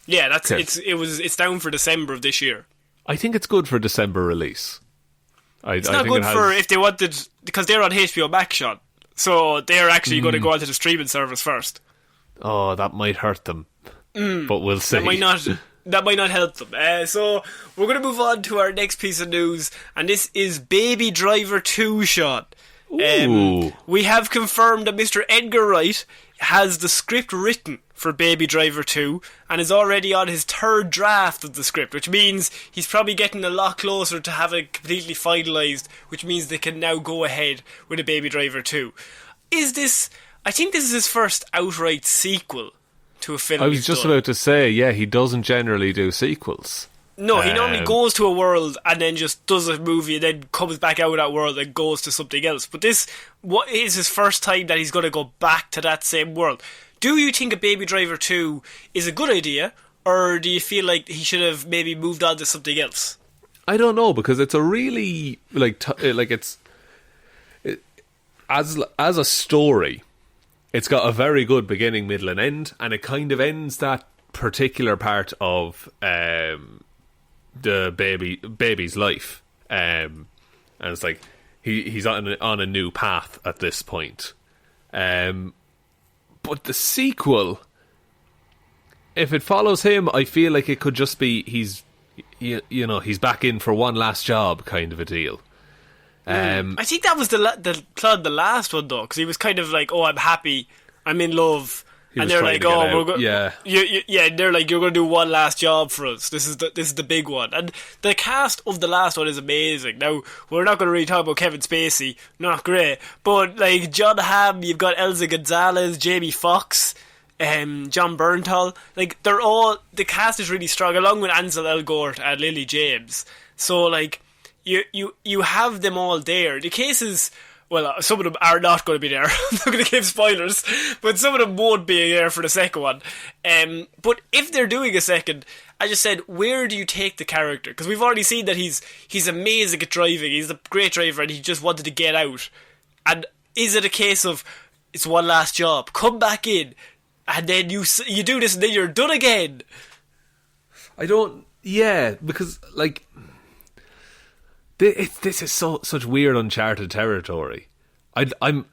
Yeah, it's down for December of this year. I think it's good for December release. It's not good for if they wanted, because they're on HBO Max, Sean. So they're actually going to go onto the streaming service first. Oh, that might hurt them. But we'll see. That might not help them. So we're going to move on to our next piece of news, and this is Baby Driver 2, Sean. We have confirmed that Mr. Edgar Wright has the script written for Baby Driver 2 and is already on his third draft of the script, which means he's probably getting a lot closer to having it completely finalised, which means they can now go ahead with a Baby Driver 2. I think this is his first outright sequel to a film. I was just about to say, yeah, he doesn't generally do sequels. No, he normally goes to a world and then just does a movie and then comes back out of that world and goes to something else. But this is his first time that he's going to go back to that same world. Do you think a Baby Driver 2 is a good idea, or do you feel like he should have maybe moved on to something else? I don't know, because it's a really as a story, it's got a very good beginning, middle, and end, and it kind of ends that particular part of the baby's life, and it's like he's on a new path at this point. But the sequel, if it follows him, I feel like it could just be he's back in for one last job kind of a deal. I think that was the plot of the last one, though, because he was kind of like, oh, I'm happy, I'm in love. And they're like, oh, they're like, you're going to do one last job for us. This is the big one. And the cast of the last one is amazing. Now, we're not going to really talk about Kevin Spacey, not great, but like John Hamm, you've got Elsa Gonzalez, Jamie Foxx, John Bernthal. Like, the cast is really strong, along with Ansel Elgort and Lily James. So like, you have them all there. The cases. Well, some of them are not going to be there. I'm not going to give spoilers, but some of them won't be there for the second one. But if they're doing a second, I just said, where do you take the character? Because we've already seen that he's amazing at driving. He's a great driver, and he just wanted to get out. And is it a case of it's one last job, come back in, and then you do this, and then you're done again? Because like. This is such weird uncharted territory. I'm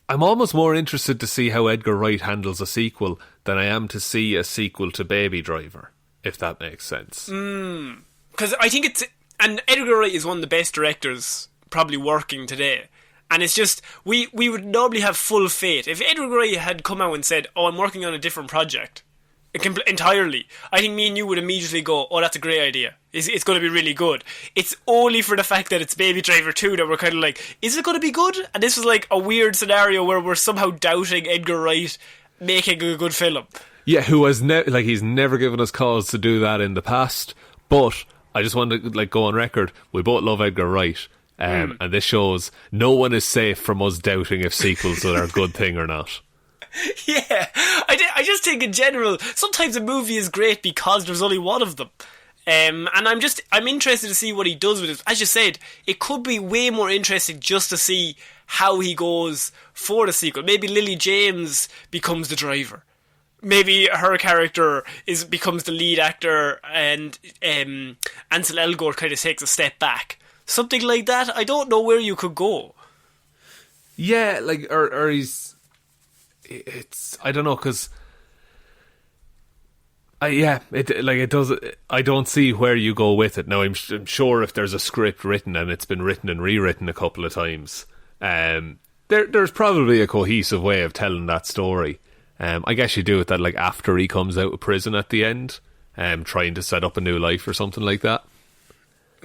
almost more interested to see how Edgar Wright handles a sequel than I am to see a sequel to Baby Driver, if that makes sense. Because I think and Edgar Wright is one of the best directors probably working today. And it's just, we would normally have full faith. If Edgar Wright had come out and said, oh, I'm working on a different project, entirely, I think me and you would immediately go, oh, that's a great idea. It's going to be really good. It's only for the fact that it's Baby Driver 2 that we're kind of like, is it going to be good? And this was like a weird scenario where we're somehow doubting Edgar Wright making a good film. Yeah, who has he's never given us cause to do that in the past. But I just want to go on record. We both love Edgar Wright, and this shows no one is safe from us doubting if sequels are a good thing or not. Yeah, I just think in general, sometimes a movie is great because there's only one of them. And I'm interested to see what he does with it. As you said, it could be way more interesting just to see how he goes for the sequel. Maybe Lily James becomes the driver. Maybe her character becomes the lead actor, and Ansel Elgort kind of takes a step back. Something like that. I don't know where you could go. Yeah, I don't know, because It does. I don't see where you go with it. Now, I'm sure if there's a script written and it's been written and rewritten a couple of times, there's probably a cohesive way of telling that story. I guess you do it that like after he comes out of prison at the end, trying to set up a new life or something like that.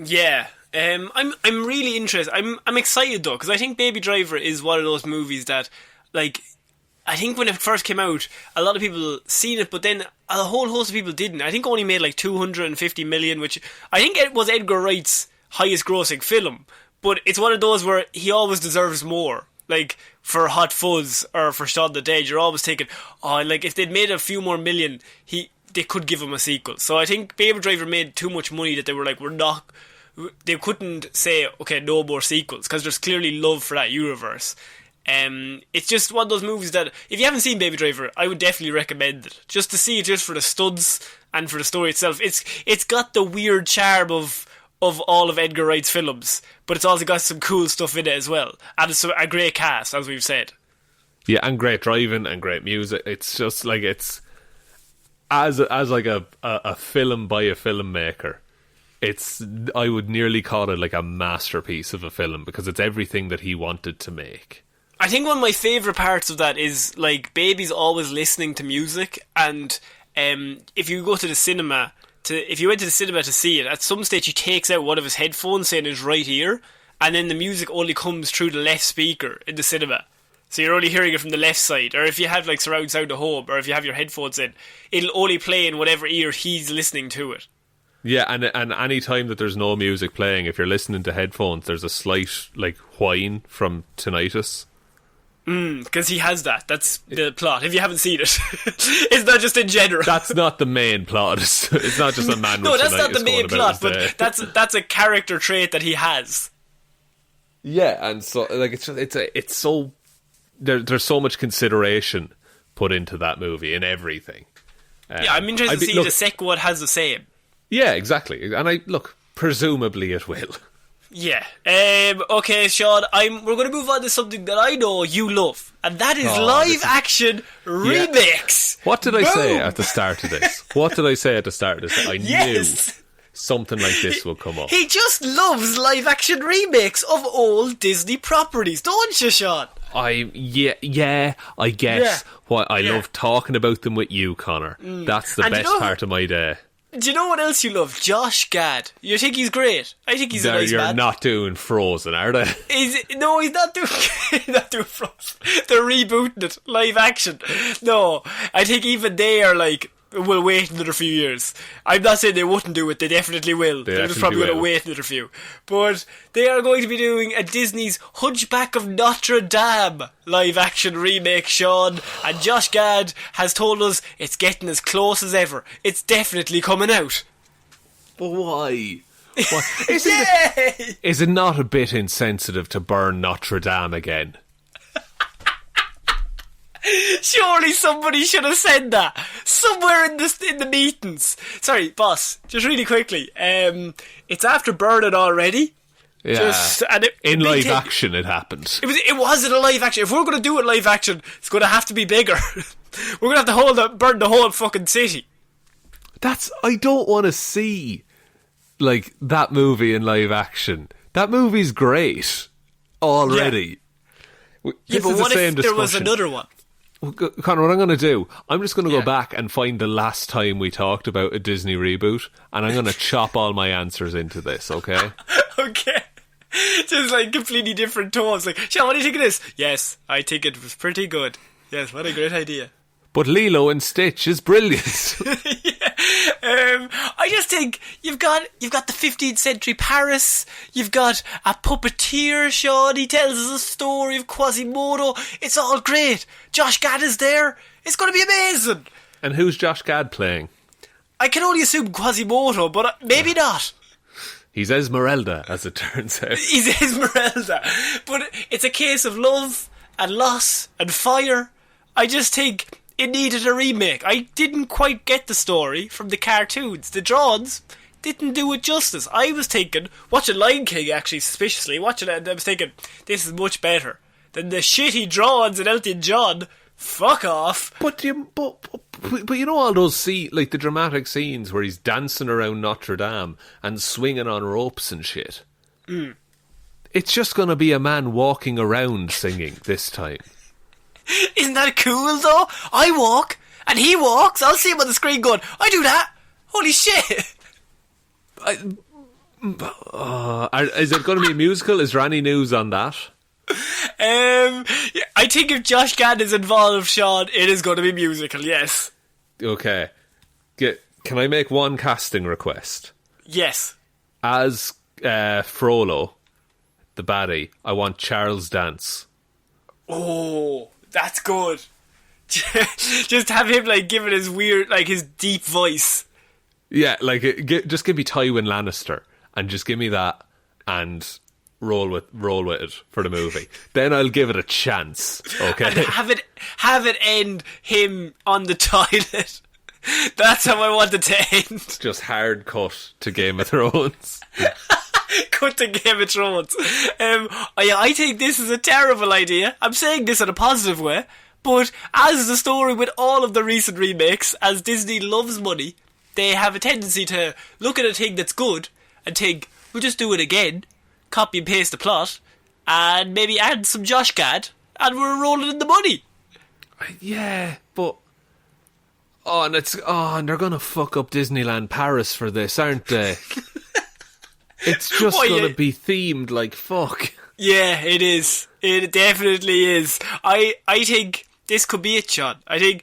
Yeah. I'm really interested. I'm excited though, because I think Baby Driver is one of those movies that, like, I think when it first came out, a lot of people seen it, but then a whole host of people didn't. I think it only made like 250 million, which I think it was Edgar Wright's highest grossing film. But it's one of those where he always deserves more. Like, for Hot Fuzz or for Shaun the Dead, you're always thinking, oh, like, if they'd made a few more million, they could give him a sequel. So I think Baby Driver made too much money that they were like, they couldn't say, okay, no more sequels, because there's clearly love for that universe. It's just one of those movies that, if you haven't seen Baby Driver, I would definitely recommend it. Just to see it, just for the stunts and for the story itself. It's got the weird charm of all of Edgar Wright's films, but it's also got some cool stuff in it as well. And it's a great cast, as we've said. Yeah, and great driving and great music. It's just like, it's as like a film by a filmmaker. I would nearly call it like a masterpiece of a film, because it's everything that he wanted to make. I think one of my favourite parts of that is, like, Baby's always listening to music, and if you go to the cinema, if you went to the cinema to see it, at some stage he takes out one of his headphones saying his right ear, and then the music only comes through the left speaker in the cinema. So you're only hearing it from the left side. Or if you have like surround sound at home, or if you have your headphones in, it'll only play in whatever ear he's listening to it. Yeah, and any time that there's no music playing, if you're listening to headphones, there's a slight like whine from tinnitus. Because he has that. That's the plot. If you haven't seen it, it's not just in general. That's not the main plot. It's not just a man. No, with that's not the main plot. But that's a character trait that he has. Yeah, and so like it's so there's so much consideration put into that movie and everything. Yeah, I'm interested to see the second one has the same. Yeah, exactly. And presumably it will. Yeah. Okay, Shaun, we're going to move on to something that I know you love, and that is live-action remakes. What did I say at the start of this? I knew something like this would come up. He just loves live-action remakes of old Disney properties, don't you, Shaun? I guess. Why I love talking about them with you, Connor. That's the best part of my day. Do you know what else you love? Josh Gad. You think he's great? I think he's a nice man. You're not doing Frozen, are they? No, he's not doing Frozen. They're rebooting it. Live action. No, I think even they are like, we'll wait another few years. I'm not saying they wouldn't do it. They definitely will. They're just probably going to wait another few. But they are going to be doing a Disney's Hunchback of Notre Dame live action remake, Shaun. And Josh Gad has told us it's getting as close as ever. It's definitely coming out. But why? Is it not a bit insensitive to burn Notre Dame again? Surely somebody should have said that somewhere in the meetings. Sorry, boss. Just really quickly. It's after burning already. Yeah. In live action, it happened. It wasn't a live action. If we're going to do it live action, it's going to have to be bigger. We're going to have to burn the whole fucking city. I don't want to see like that movie in live action. That movie's great already. Yeah, but what if there was another one? Connor, what I'm going to do, I'm just going to go back and find the last time we talked about a Disney reboot, and I'm going to chop all my answers into this, okay? Okay. Just like completely different tones. Like, Shaun, what do you think of this? Yes, I think it was pretty good. Yes, what a great idea. But Lilo and Stitch is brilliant. I just think you've got the 15th century Paris. You've got a puppeteer, Shaun. He tells us a story of Quasimodo. It's all great. Josh Gad is there. It's going to be amazing. And who's Josh Gad playing? I can only assume Quasimodo, but maybe not. He's Esmeralda, as it turns out. He's Esmeralda. But it's a case of love and loss and fire. I just think it needed a remake. I didn't quite get the story from the cartoons. The drawings didn't do it justice. I was thinking, watching Lion King actually, suspiciously, watching it, and I was thinking, this is much better than the shitty drawings in Elton John Fuck off. But you know all those like the dramatic scenes where he's dancing around Notre Dame and swinging on ropes and shit. It's just going to be a man walking around singing this time. Isn't that cool though? I walk and he walks. I'll see him on the screen going, I do that. Holy shit. Is it going to be a musical? Is there any news on that? I think if Josh Gad is involved, Sean, it is going to be musical, yes. Okay. Can I make one casting request? Yes. As Frollo, the baddie, I want Charles Dance. Oh, that's good. Just have him like giving his weird, like his deep voice. Yeah, like just give me Tywin Lannister and just give me that and roll with it for the movie. Then I'll give it a chance. Okay. And have it end him on the toilet. That's how I want it to end. Just hard cut to Game of Thrones. Cut to Game of Thrones. I think this is a terrible idea. I'm saying this in a positive way, but as the story with all of the recent remakes, as Disney loves money, they have a tendency to look at a thing that's good and think, we'll just do it again, copy and paste the plot, and maybe add some Josh Gad, and we're rolling in the money. Yeah, but and they're gonna fuck up Disneyland Paris for this, aren't they? It's just gonna be themed like fuck. Yeah, it is. It definitely is. I think this could be it, Sean. I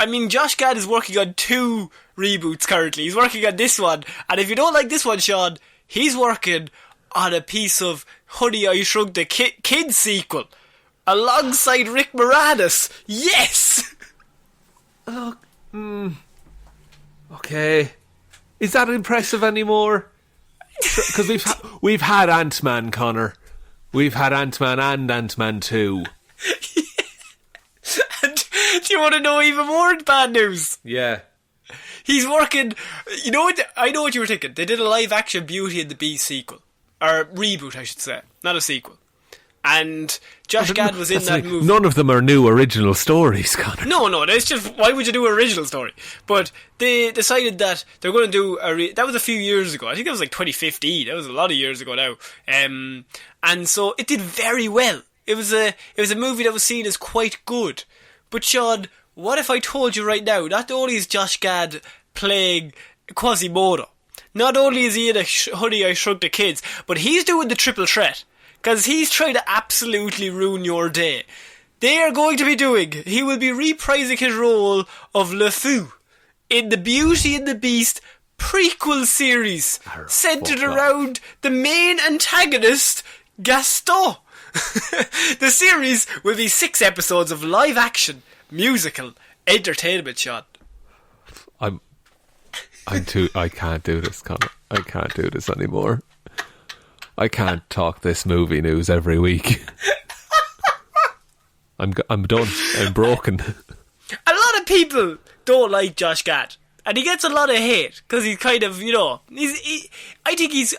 mean, Josh Gad is working on 2 reboots currently. He's working on this one, and if you don't like this one, Sean, he's working on a piece of Honey, I Shrunk the Kids sequel alongside Rick Moranis. Yes! Okay. Is that impressive anymore? Because we've had Ant-Man, Connor. We've had Ant-Man and Ant-Man 2. And do you want to know even more bad news? Yeah. He's working... You know what? I know what you were thinking. They did a live-action Beauty and the Beast sequel. Or reboot, I should say. Not a sequel. And Josh Gad was in that movie. None of them are new original stories, Connor. No, it's just, why would you do an original story? But they decided that they're going to do that was a few years ago. I think that was like 2015. That was a lot of years ago now. And so it did very well. It was a movie that was seen as quite good. But Sean, what if I told you right now, not only is Josh Gad playing Quasimodo, not only is he in Honey, I Shrunk the Kids, but he's doing the triple threat. Because he's trying to absolutely ruin your day. He will be reprising his role of LeFou in the Beauty and the Beast prequel series, centered around the main antagonist, Gaston. The series will be 6 episodes of live-action, musical, entertainment, Sean. I can't do this, Connor. I can't do this anymore. I can't talk this movie news every week. I'm done. I'm broken. A lot of people don't like Josh Gad, and he gets a lot of hate because he's kind of, I think he's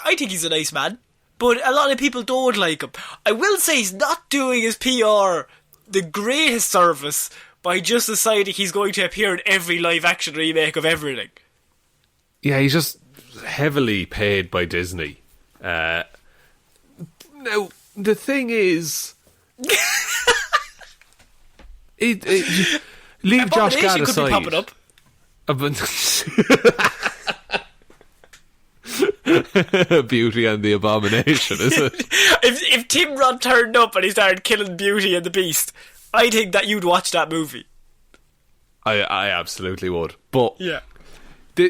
a nice man, but a lot of people don't like him. I will say he's not doing his PR the greatest service by just deciding he's going to appear in every live action remake of everything. Yeah, he's just heavily paid by Disney. Now, the thing is... leave Josh Gad aside. Could be popping up. Beauty and the Abomination, is it? If Tim Roth turned up and he started killing Beauty and the Beast, I think that you'd watch that movie. I absolutely would. But yeah.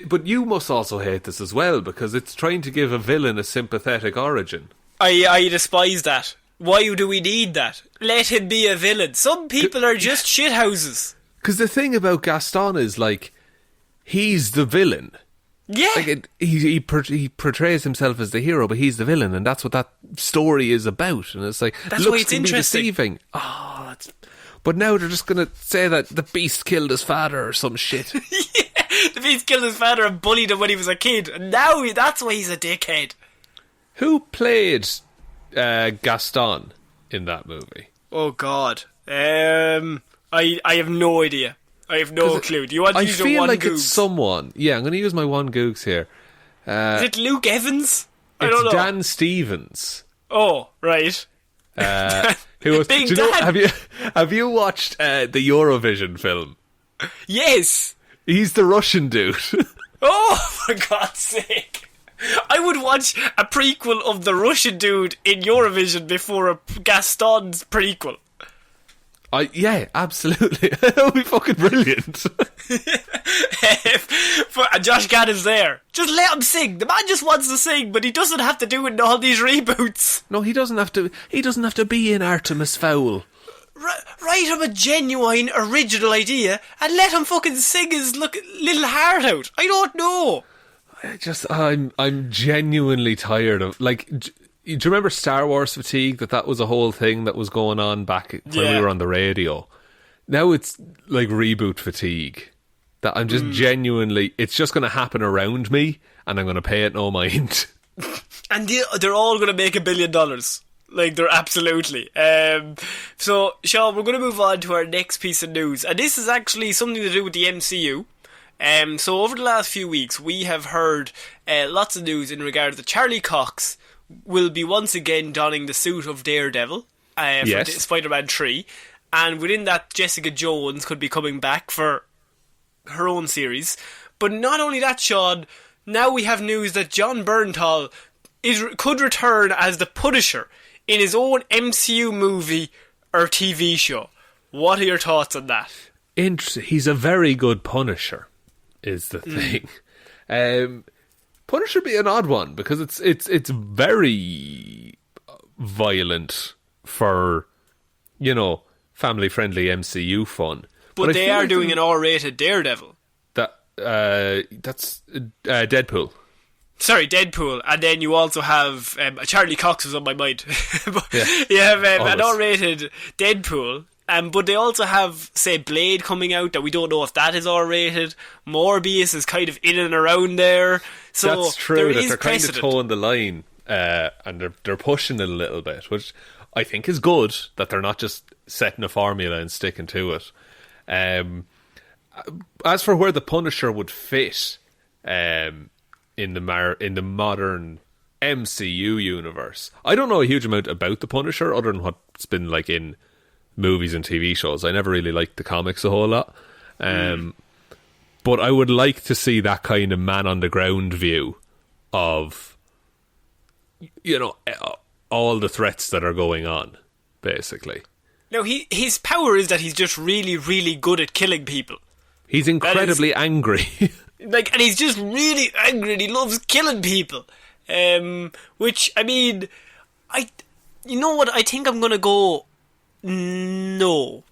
But you must also hate this as well, because it's trying to give a villain a sympathetic origin. I despise that. Why do we need that? Let him be a villain. Some people are just shithouses. Because the thing about Gaston is, like, he's the villain. Yeah. Like, he portrays himself as the hero, but he's the villain, and that's what that story is about. And it's like, that's looks why it's interesting. Deceiving. But now they're just going to say that the Beast killed his father or some shit. Yeah, the Beast killed his father and bullied him when he was a kid, and now that's why he's a dickhead. Who played Gaston in that movie? Oh God, I have no idea. I have no clue. Do you want to use your one I feel like Googs? it's someone. Yeah, I'm going to use my one Googs here. Is it Luke Evans? I don't know. It's Dan Stevens. Oh, right. Who was, Big do you know, Dan. have you watched the Eurovision film? Yes. He's the Russian dude. Oh, for God's sake. I would watch a prequel of the Russian dude in Eurovision before a Gaston's prequel. Yeah, absolutely. That would be fucking brilliant. And Josh Gad is there. Just let him sing. The man just wants to sing, but he doesn't have to do it in all these reboots. No, he doesn't have to. He doesn't have to be in Artemis Fowl. Write him a genuine, original idea and let him fucking sing his little heart out. I don't know. I'm genuinely tired of, like, do you remember Star Wars fatigue? That was a whole thing that was going on back when we were on the radio. Now it's like reboot fatigue. That I'm just genuinely, it's just going to happen around me and I'm going to pay it no mind. And they're all going to make $1 billion. Like, they're absolutely. So, Shaun, we're going to move on to our next piece of news. And this is actually something to do with the MCU. So, over the last few weeks, we have heard lots of news in regard to Charlie Cox will be once again donning the suit of Daredevil for Spider-Man 3. And within that, Jessica Jones could be coming back for her own series. But not only that, Shaun, now we have news that Jon Bernthal could return as the Punisher in his own MCU movie or TV show. What are your thoughts on that? He's a very good Punisher, is the thing. Punisher be an odd one because it's very violent for, you know, family-friendly MCU fun. But they are doing an R-rated Daredevil. That's Deadpool. Sorry, Deadpool. And then you also have Charlie Cox was on my mind. You have an R-rated Deadpool. But they also have, say, Blade coming out that we don't know if that is R-rated. Morbius is kind of in and around there. So that's true. They're precedent. Kind of toeing the line, and they're pushing it a little bit, which I think is good. That they're not just setting a formula and sticking to it. As for where the Punisher would fit in the modern MCU universe, I don't know a huge amount about the Punisher other than what's been like in movies and TV shows. I never really liked the comics a whole lot, but I would like to see that kind of man on the ground view of, you know, all the threats that are going on, basically. No, his power is that he's just really, really good at killing people. He's incredibly angry. And he's just really angry and he loves killing people. Which, I mean, you know what, I think I'm going to go, no.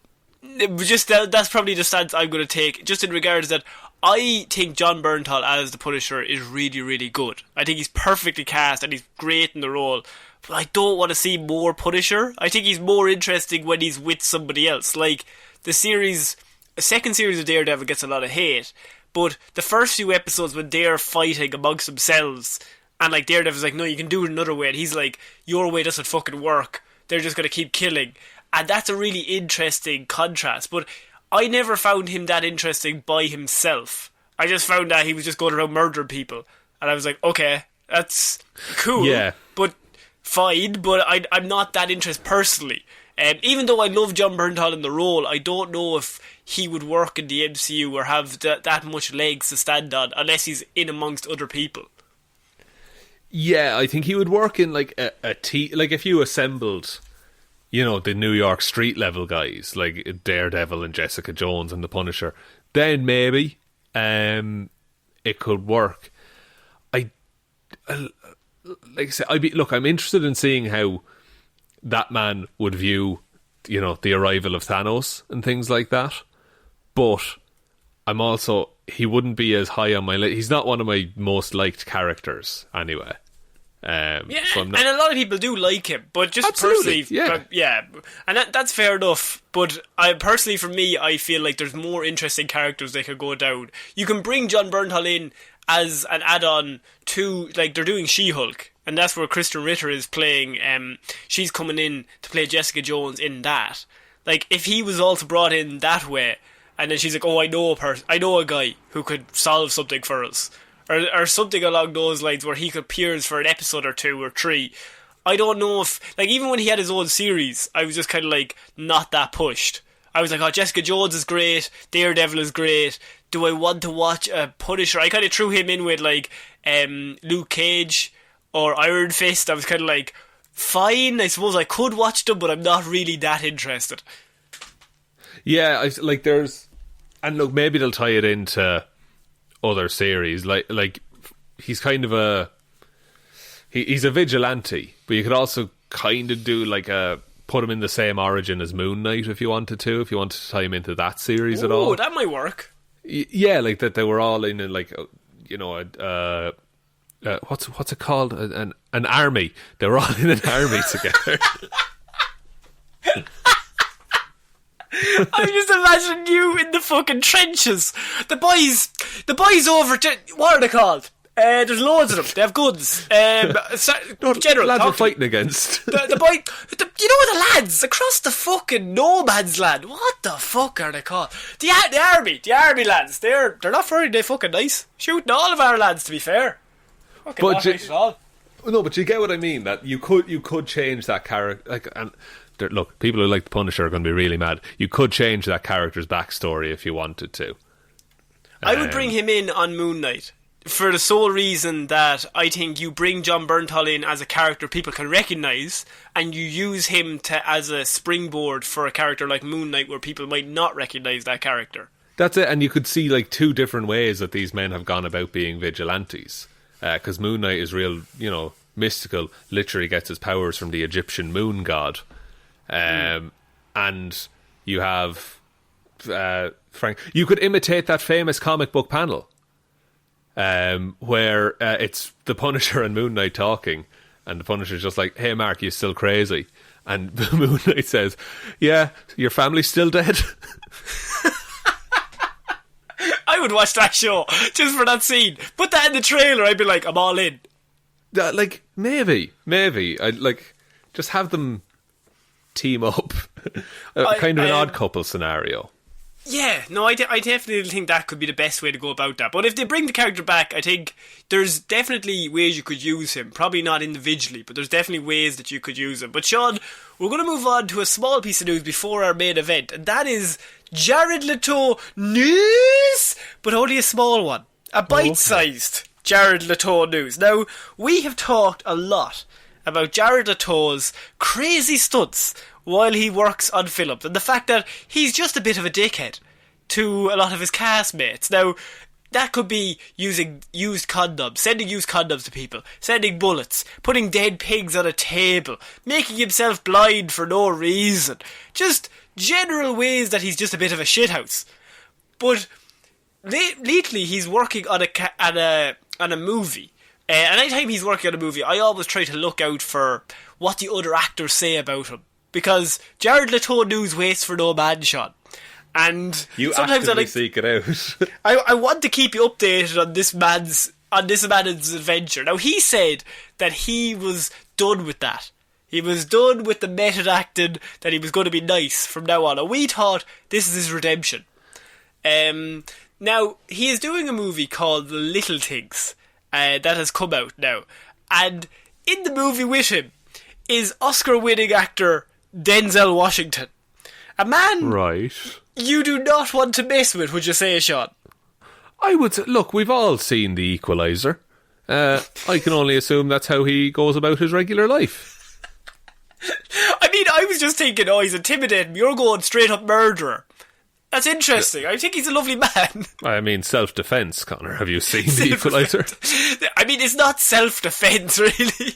Just that's probably the stance I'm going to take, just in regards that I think Jon Bernthal as the Punisher is really, really good. I think he's perfectly cast and he's great in the role. But I don't want to see more Punisher. I think he's more interesting when he's with somebody else. Like, the second series of Daredevil gets a lot of hate, but the first few episodes when they're fighting amongst themselves, and like Daredevil's like, no, you can do it another way, and he's like, your way doesn't fucking work. They're just going to keep killing. And that's a really interesting contrast. But I never found him that interesting by himself. I just found that he was just going around murdering people. And I was like, okay, that's cool. Yeah. But fine, but I'm not that interested personally. Even though I love Jon Bernthal in the role, I don't know if he would work in the MCU or have that much legs to stand on unless he's in amongst other people. Yeah, I think he would work in like a team. Like if you assembled, you know, the New York street level guys like Daredevil and Jessica Jones and the Punisher, then maybe it could work. Like I said, I'm interested in seeing how that man would view, you know, the arrival of Thanos and things like that. But I'm also, he wouldn't be as high on my list. He's not one of my most liked characters anyway. And a lot of people do like him, but just absolutely, personally, and that's fair enough. But personally, for me, I feel like there's more interesting characters they could go down. You can bring Jon Bernthal in as an add-on to, like, they're doing She-Hulk, and that's where Kristen Ritter is playing. She's coming in to play Jessica Jones in that. Like, if he was also brought in that way, and then she's like, oh, I know a guy who could solve something for us. Or something along those lines where he could appear for an episode or 2 or 3. I don't know if... Like, even when he had his own series, I was just kind of like, not that pushed. I was like, oh, Jessica Jones is great, Daredevil is great, do I want to watch a Punisher? I kind of threw him in with, like, Luke Cage or Iron Fist. I was kind of like, fine, I suppose I could watch them, but I'm not really that interested. Yeah, there's... And look, maybe they'll tie it into other series. Like he's kind of a... He's a vigilante, but you could also kind of do, like, put him in the same origin as Moon Knight if you wanted to tie him into that series at all. Oh, that might work. Yeah, like that they were all in, like, you know, what's it called? An army. They were all in an army together. I'm just imagining you in the fucking trenches. The boys over to... What are they called? There's loads of them. They have guns. General, lads we're fighting against. You know the lads across the fucking no man's land. What the fuck are they called? The army lads. They're not very fucking nice. Shooting all of our lads, to be fair. Fucking but not nice at all. No, but you get what I mean. That you could change that character. Like, and look, people who like the Punisher are going to be really mad. You could change that character's backstory if you wanted to. I would bring him in on Moon Knight. For the sole reason that I think you bring Jon Bernthal in as a character people can recognise, and you use him as a springboard for a character like Moon Knight where people might not recognise that character. That's it, and you could see, like, 2 different ways that these men have gone about being vigilantes. Because Moon Knight is real, you know, mystical, literally gets his powers from the Egyptian moon god. And you have Frank. You could imitate that famous comic book panel. Where it's the Punisher and Moon Knight talking, and the Punisher's just like, hey Mark, you still crazy? And the Moon Knight says, yeah, your family's still dead. I would watch that show just for that scene. Put that in the trailer, I'd be like, I'm all in. Like, maybe I'd like just have them team up. Kind of an odd couple scenario. Yeah, no, I definitely think that could be the best way to go about that. But if they bring the character back, I think there's definitely ways you could use him. Probably not individually, but there's definitely ways that you could use him. But Sean, we're going to move on to a small piece of news before our main event, and that is Jared Leto news, but only a small one. A bite-sized Jared Leto news. Now, we have talked a lot about Jared Leto's crazy stunts while he works on films, and the fact that he's just a bit of a dickhead to a lot of his castmates. Now, that could be using used condoms, sending used condoms to people, sending bullets, putting dead pigs on a table, making himself blind for no reason. Just general ways that he's just a bit of a shithouse. But lately he's working on a movie. And anytime he's working on a movie, I always try to look out for what the other actors say about him. Because Jared Leto news waits for no man, Sean. And you sometimes actively seek it out. I want to keep you updated on this man's adventure. Now, he said that he was done with that. He was done with the method acting, that he was going to be nice from now on. And we thought this is his redemption. Now, he is doing a movie called The Little Things that has come out now. And in the movie with him is Oscar-winning actor Denzel Washington. A man you do not want to mess with, would you say, Sean? I would say, look, we've all seen The Equalizer. I can only assume that's how he goes about his regular life. I mean, I was just thinking, he's intimidating me. You're going straight up murderer. That's interesting. I think he's a lovely man. I mean, self-defence, Connor. Have you seen The Equalizer? I mean, it's not self-defence, really.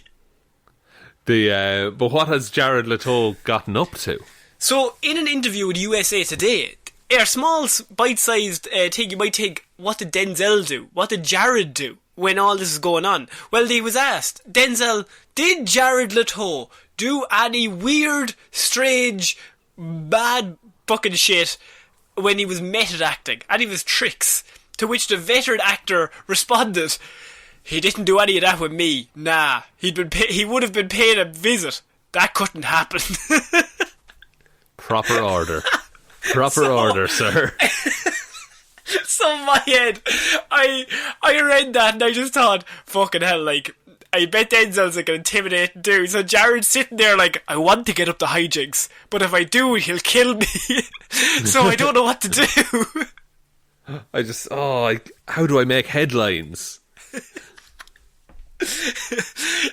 But what has Jared Leto gotten up to? So, in an interview with USA Today, a small, bite-sized thing, you might think, what did Denzel do? What did Jared do when all this is going on? Well, he was asked, Denzel, did Jared Leto do any weird, strange, bad fucking shit when he was method acting? Any of his tricks? To which the veteran actor responded, he didn't do any of that with me. Nah, he would have been paying a visit. That couldn't happen. Proper order. Proper order, sir. So in my head, I read that and I just thought, fucking hell, like, I bet Denzel's like an intimidating dude. So Jared's sitting there like, I want to get up the hijinks, but if I do, he'll kill me. So I don't know what to do. How do I make headlines?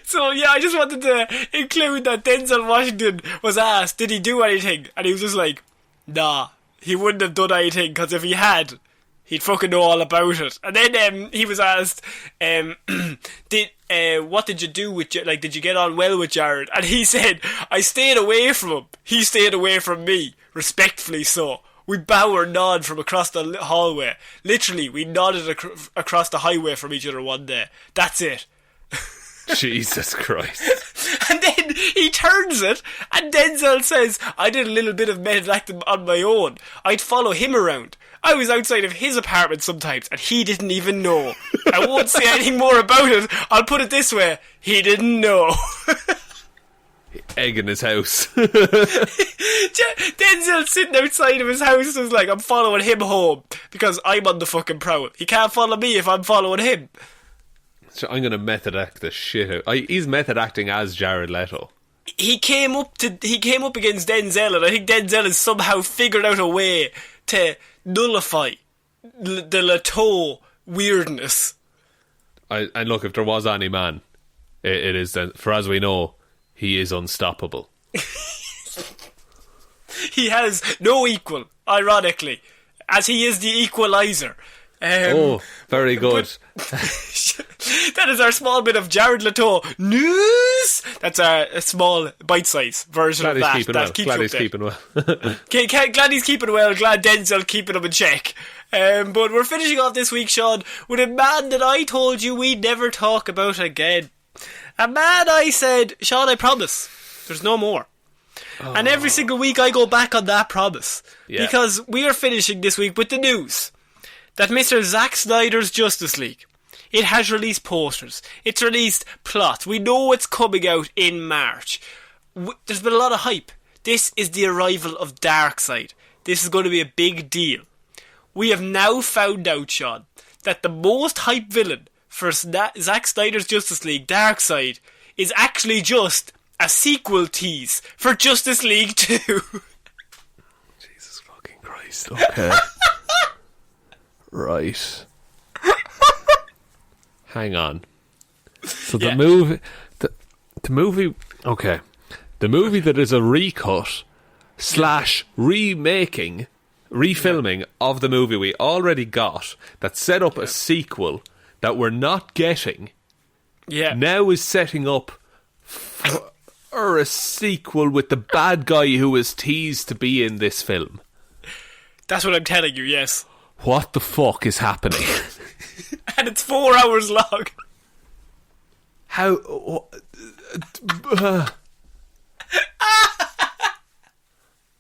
So yeah, I just wanted to include that Denzel Washington was asked, did he do anything? And he was just like, nah, he wouldn't have done anything, because if he had, he'd fucking know all about it. And then he was asked, what did you do with, like, did you get on well with Jared? And he said, I stayed away from him. He stayed away from me, respectfully so. We bow or nod from across the hallway. Literally, we nodded across the highway from each other one day. That's it. Jesus Christ. And then he turns it, and Denzel says, I did a little bit of method acting on my own. I'd follow him around. I was outside of his apartment sometimes, and he didn't even know. I won't say anything more about it. I'll put it this way. He didn't know. Egg in his house. Denzel sitting outside of his house was like, I'm following him home, because I'm on the fucking prowl. He can't follow me if I'm following him. So I'm going to method act the shit out. He's method acting as Jared Leto. He came up against Denzel, and I think Denzel has somehow figured out a way to nullify the Leto weirdness. And look, if there was any man, it is then, for as we know, he is unstoppable. He has no equal, ironically, as he is the equalizer. Very good. That is our small bit of Jared Leto news. That's a small bite-sized version glad of that. Glad he's keeping well. Glad he's keeping well. Glad Denzel keeping him in check. But we're finishing off this week, Sean, with a man that I told you we'd never talk about again. A man I said, Sean, I promise, there's no more. Oh. And every single week I go back on that promise. Yeah. Because we are finishing this week with the news that Mr. Zack Snyder's Justice League, it has released posters. It's released plots. We know it's coming out in March. There's been a lot of hype. This is the arrival of Darkseid. This is going to be a big deal. We have now found out, Sean, that the most hype villain for Zack Snyder's Justice League, Darkseid, is actually just a sequel tease for Justice League 2. Jesus fucking Christ, okay. Right. Hang on. So the movie... The movie... Okay. The movie that is a recut / remaking, refilming of the movie we already got, that set up a sequel that we're not getting, now is setting up for a sequel with the bad guy who was teased to be in this film. That's what I'm telling you, yes. What the fuck is happening? And it's 4 hours long. How...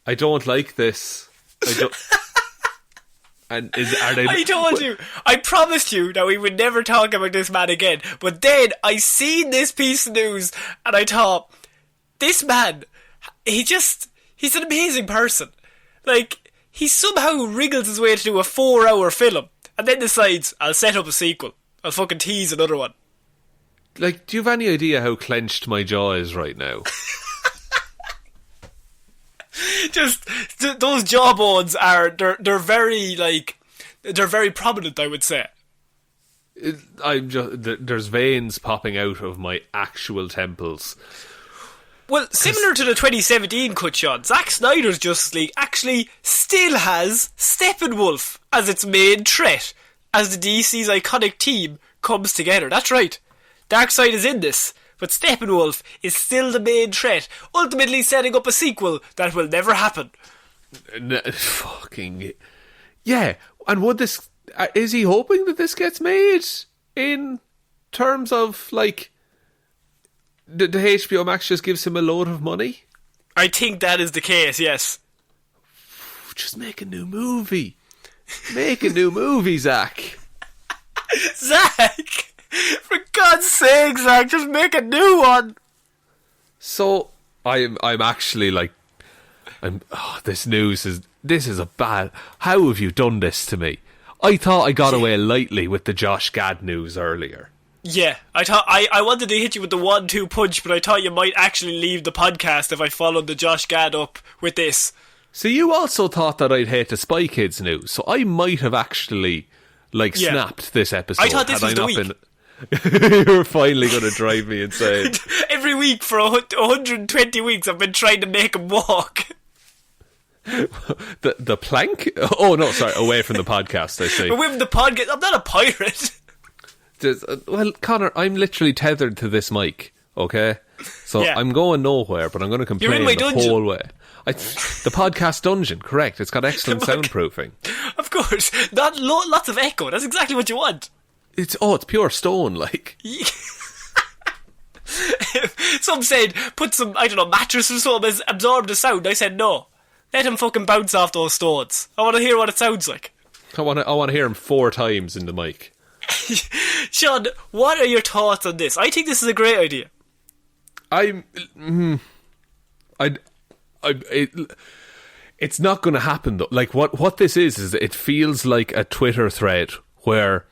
I don't like this. I don't... And are they... I told you, I promised you that we would never talk about this man again. But then I seen this piece of news and I thought, this man, he's an amazing person. Like, he somehow wriggles his way to do a 4-hour film and then decides, I'll set up a sequel. I'll fucking tease another one. Like, do you have any idea how clenched my jaw is right now? Just those jawbones are they're very they're very prominent, I would say. There's veins popping out of my actual temples. Well, similar to the 2017 cut shot, Zack Snyder's Justice League actually still has Steppenwolf as its main threat as the DC's iconic team comes together. That's right. Darkseid is in this, but Steppenwolf is still the main threat, ultimately setting up a sequel that will never happen. Fucking... Yeah, and would this... is he hoping that this gets made in terms of, like... The HBO Max just gives him a load of money? I think that is the case, yes. Just make a new movie. Make a new movie, Zack. Zack! For God's sake, Zack, just make a new one. So I'm actually like, This is a bad... How have you done this to me? I thought I got away lightly with the Josh Gad news earlier. Yeah, I thought I wanted to hit you with the 1-2 punch, but I thought you might actually leave the podcast if I followed the Josh Gad up with this. So you also thought that I'd hate the Spy Kids news, so I might have actually snapped this episode. I thought this was the week. You were finally going to drive me insane. Every week for 120 weeks I've been trying to make him walk. The plank? Oh no, sorry, away from the podcast, I see. Away from the podcast? I'm not a pirate. Well, Connor, I'm literally tethered to this mic, okay? So I'm going nowhere, but I'm going to complain the whole way. The podcast dungeon, correct. It's got excellent soundproofing. Of course. Lots of echo. That's exactly what you want. It's pure stone, like. Some said put some, I don't know, mattress or something, absorb the sound. I said no. Let him fucking bounce off those stones. I want to hear what it sounds like. I want to hear him 4 times in the mic. Shaun, what are your thoughts on this? I think this is a great idea. It's not going to happen though. Like what this is it feels like a Twitter thread where,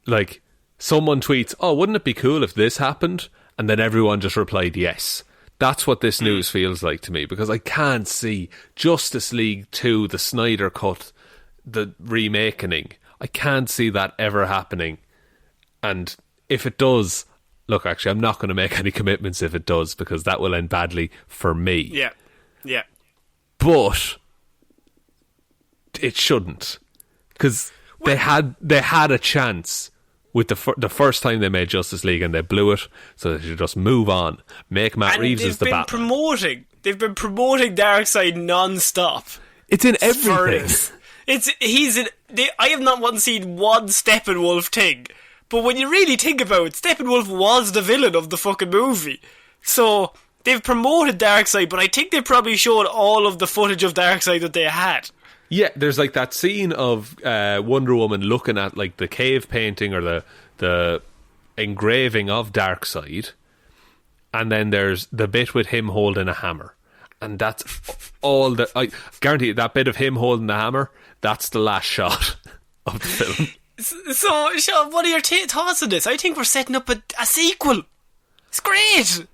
like, someone tweets, "Oh, wouldn't it be cool if this happened?" And then everyone just replied, "Yes." That's what this news feels like to me, because I can't see Justice League 2, the Snyder cut, the remaking. I can't see that ever happening. And if it does, look, actually, I'm not going to make any commitments if it does, because that will end badly for me. Yeah. But it shouldn't, because they had a chance with the first time they made Justice League and they blew it, so they should just move on. Make Matt Reeves as the Batman. They've been promoting Darkseid non-stop. It's in everything. I have not once seen one Steppenwolf thing, but when you really think about it, Steppenwolf was the villain of the fucking movie. So they've promoted Darkseid, but I think they probably showed all of the footage of Darkseid that they had. Yeah, there's like that scene of Wonder Woman looking at like the cave painting or the engraving of Darkseid, and then there's the bit with him holding a hammer, and that's all that. I guarantee you, that bit of him holding the hammer, that's the last shot of the film. So, Shaun, what are your thoughts on this? I think we're setting up a sequel. It's great.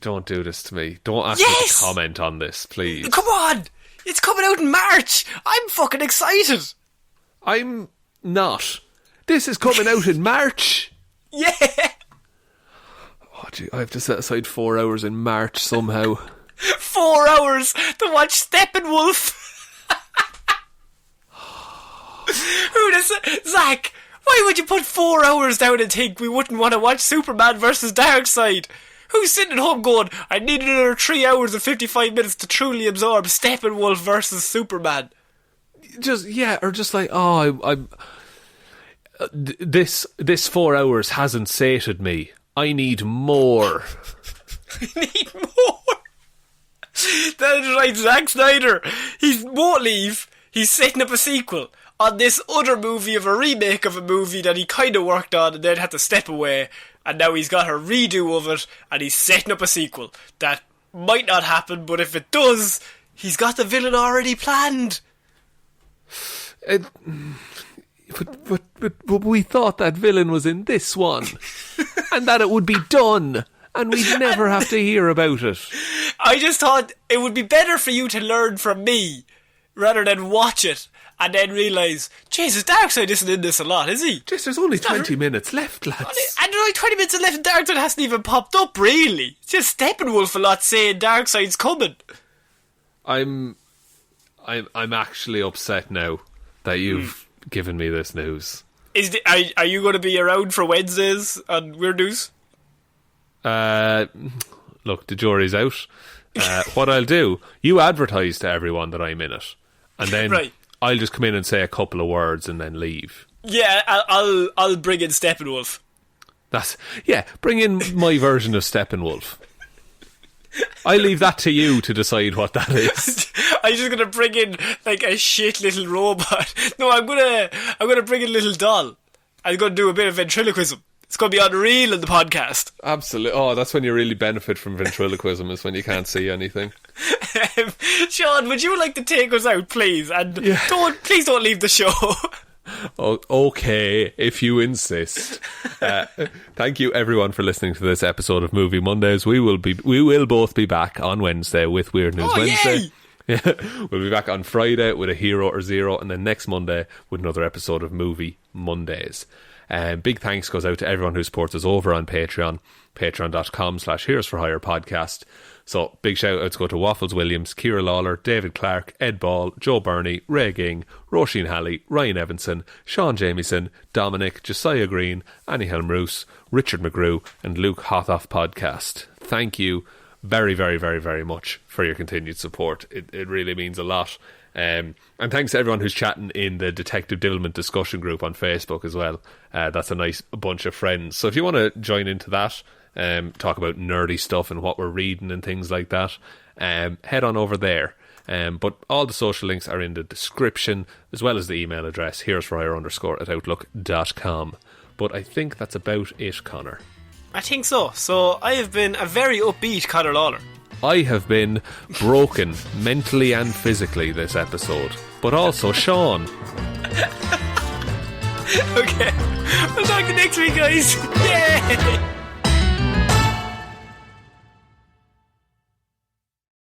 Don't do this to me. Don't ask me to comment on this, please. Come on! It's coming out in March! I'm fucking excited! I'm not. This is coming out in March! Yeah! Oh, gee, I have to set aside 4 hours in March somehow. 4 hours to watch Steppenwolf! Zack, why would you put 4 hours down and think we wouldn't want to watch Superman versus Darkseid? Who's sitting at home going, I need another 3 hours and 55 minutes to truly absorb Steppenwolf versus Superman? Just like, this 4 hours hasn't sated me. I need more. I need more. That's right, Zack Snyder. He won't leave. He's setting up a sequel on this other movie of a remake of a movie that he kind of worked on and then had to step away. And now he's got a redo of it, and he's setting up a sequel. That might not happen, but if it does, he's got the villain already planned. But we thought that villain was in this one, and that it would be done, and we'd never have to hear about it. I just thought it would be better for you to learn from me, rather than watch it and then realise, Jesus, Darkseid isn't in this a lot, is he? Just, there's only 20 minutes left, lads. And there's only 20 minutes left and Darkseid hasn't even popped up, really. It's just Steppenwolf a lot saying Darkseid's coming. I'm actually upset now that you've given me this news. Are you going to be around for Wednesdays on Weird News? Look, the jury's out. What I'll do, you advertise to everyone that I'm in it, and then right. I'll just come in and say a couple of words and then leave. Yeah, I'll bring in Steppenwolf. Bring in my version of Steppenwolf. I leave that to you to decide what that is. I'm just gonna bring in like a shit little robot. No, I'm gonna bring in a little doll. I'm gonna do a bit of ventriloquism. It's going to be unreal in the podcast. Absolutely. Oh, that's when you really benefit from ventriloquism, is when you can't see anything. Shaun, would you like to take us out, please? And please don't leave the show. Oh, okay, if you insist. Thank you everyone for listening to this episode of Movie Mondays. We will both be back on Wednesday with Weird News Wednesday. Yay! Yeah, we'll be back on Friday with a Hero or Zero, and then next Monday with another episode of Movie Mondays. Big thanks goes out to everyone who supports us over on Patreon, patreon.com/Heroes for Hire podcast. So big shout outs go to Waffles Williams, Ciara Lawler, David Clarke, Ed Ball, Joe Burney, Ray Ging, Roisin Hally, Ryan Evanson, Shaun Jamieson, Dominic, Jessiah Green, Annie Hjelmroos, Richard McGrew, and Luke Hothoff podcast. Thank you very, very, very, very much for your continued support. It really means a lot. And thanks to everyone who's chatting in the Detective Divilment discussion group on Facebook as well. That's a nice bunch of friends. So if you want to join into that, talk about nerdy stuff and what we're reading and things like that, head on over there. But all the social links are in the description, as well as the email address, heroesforhire_@outlook.com. But I think that's about it, Connor. I think so. So I have been a very upbeat Ciara Lawler. I have been broken mentally and physically this episode, but also Shaun. Okay, we'll talk to you next week, guys. Yay!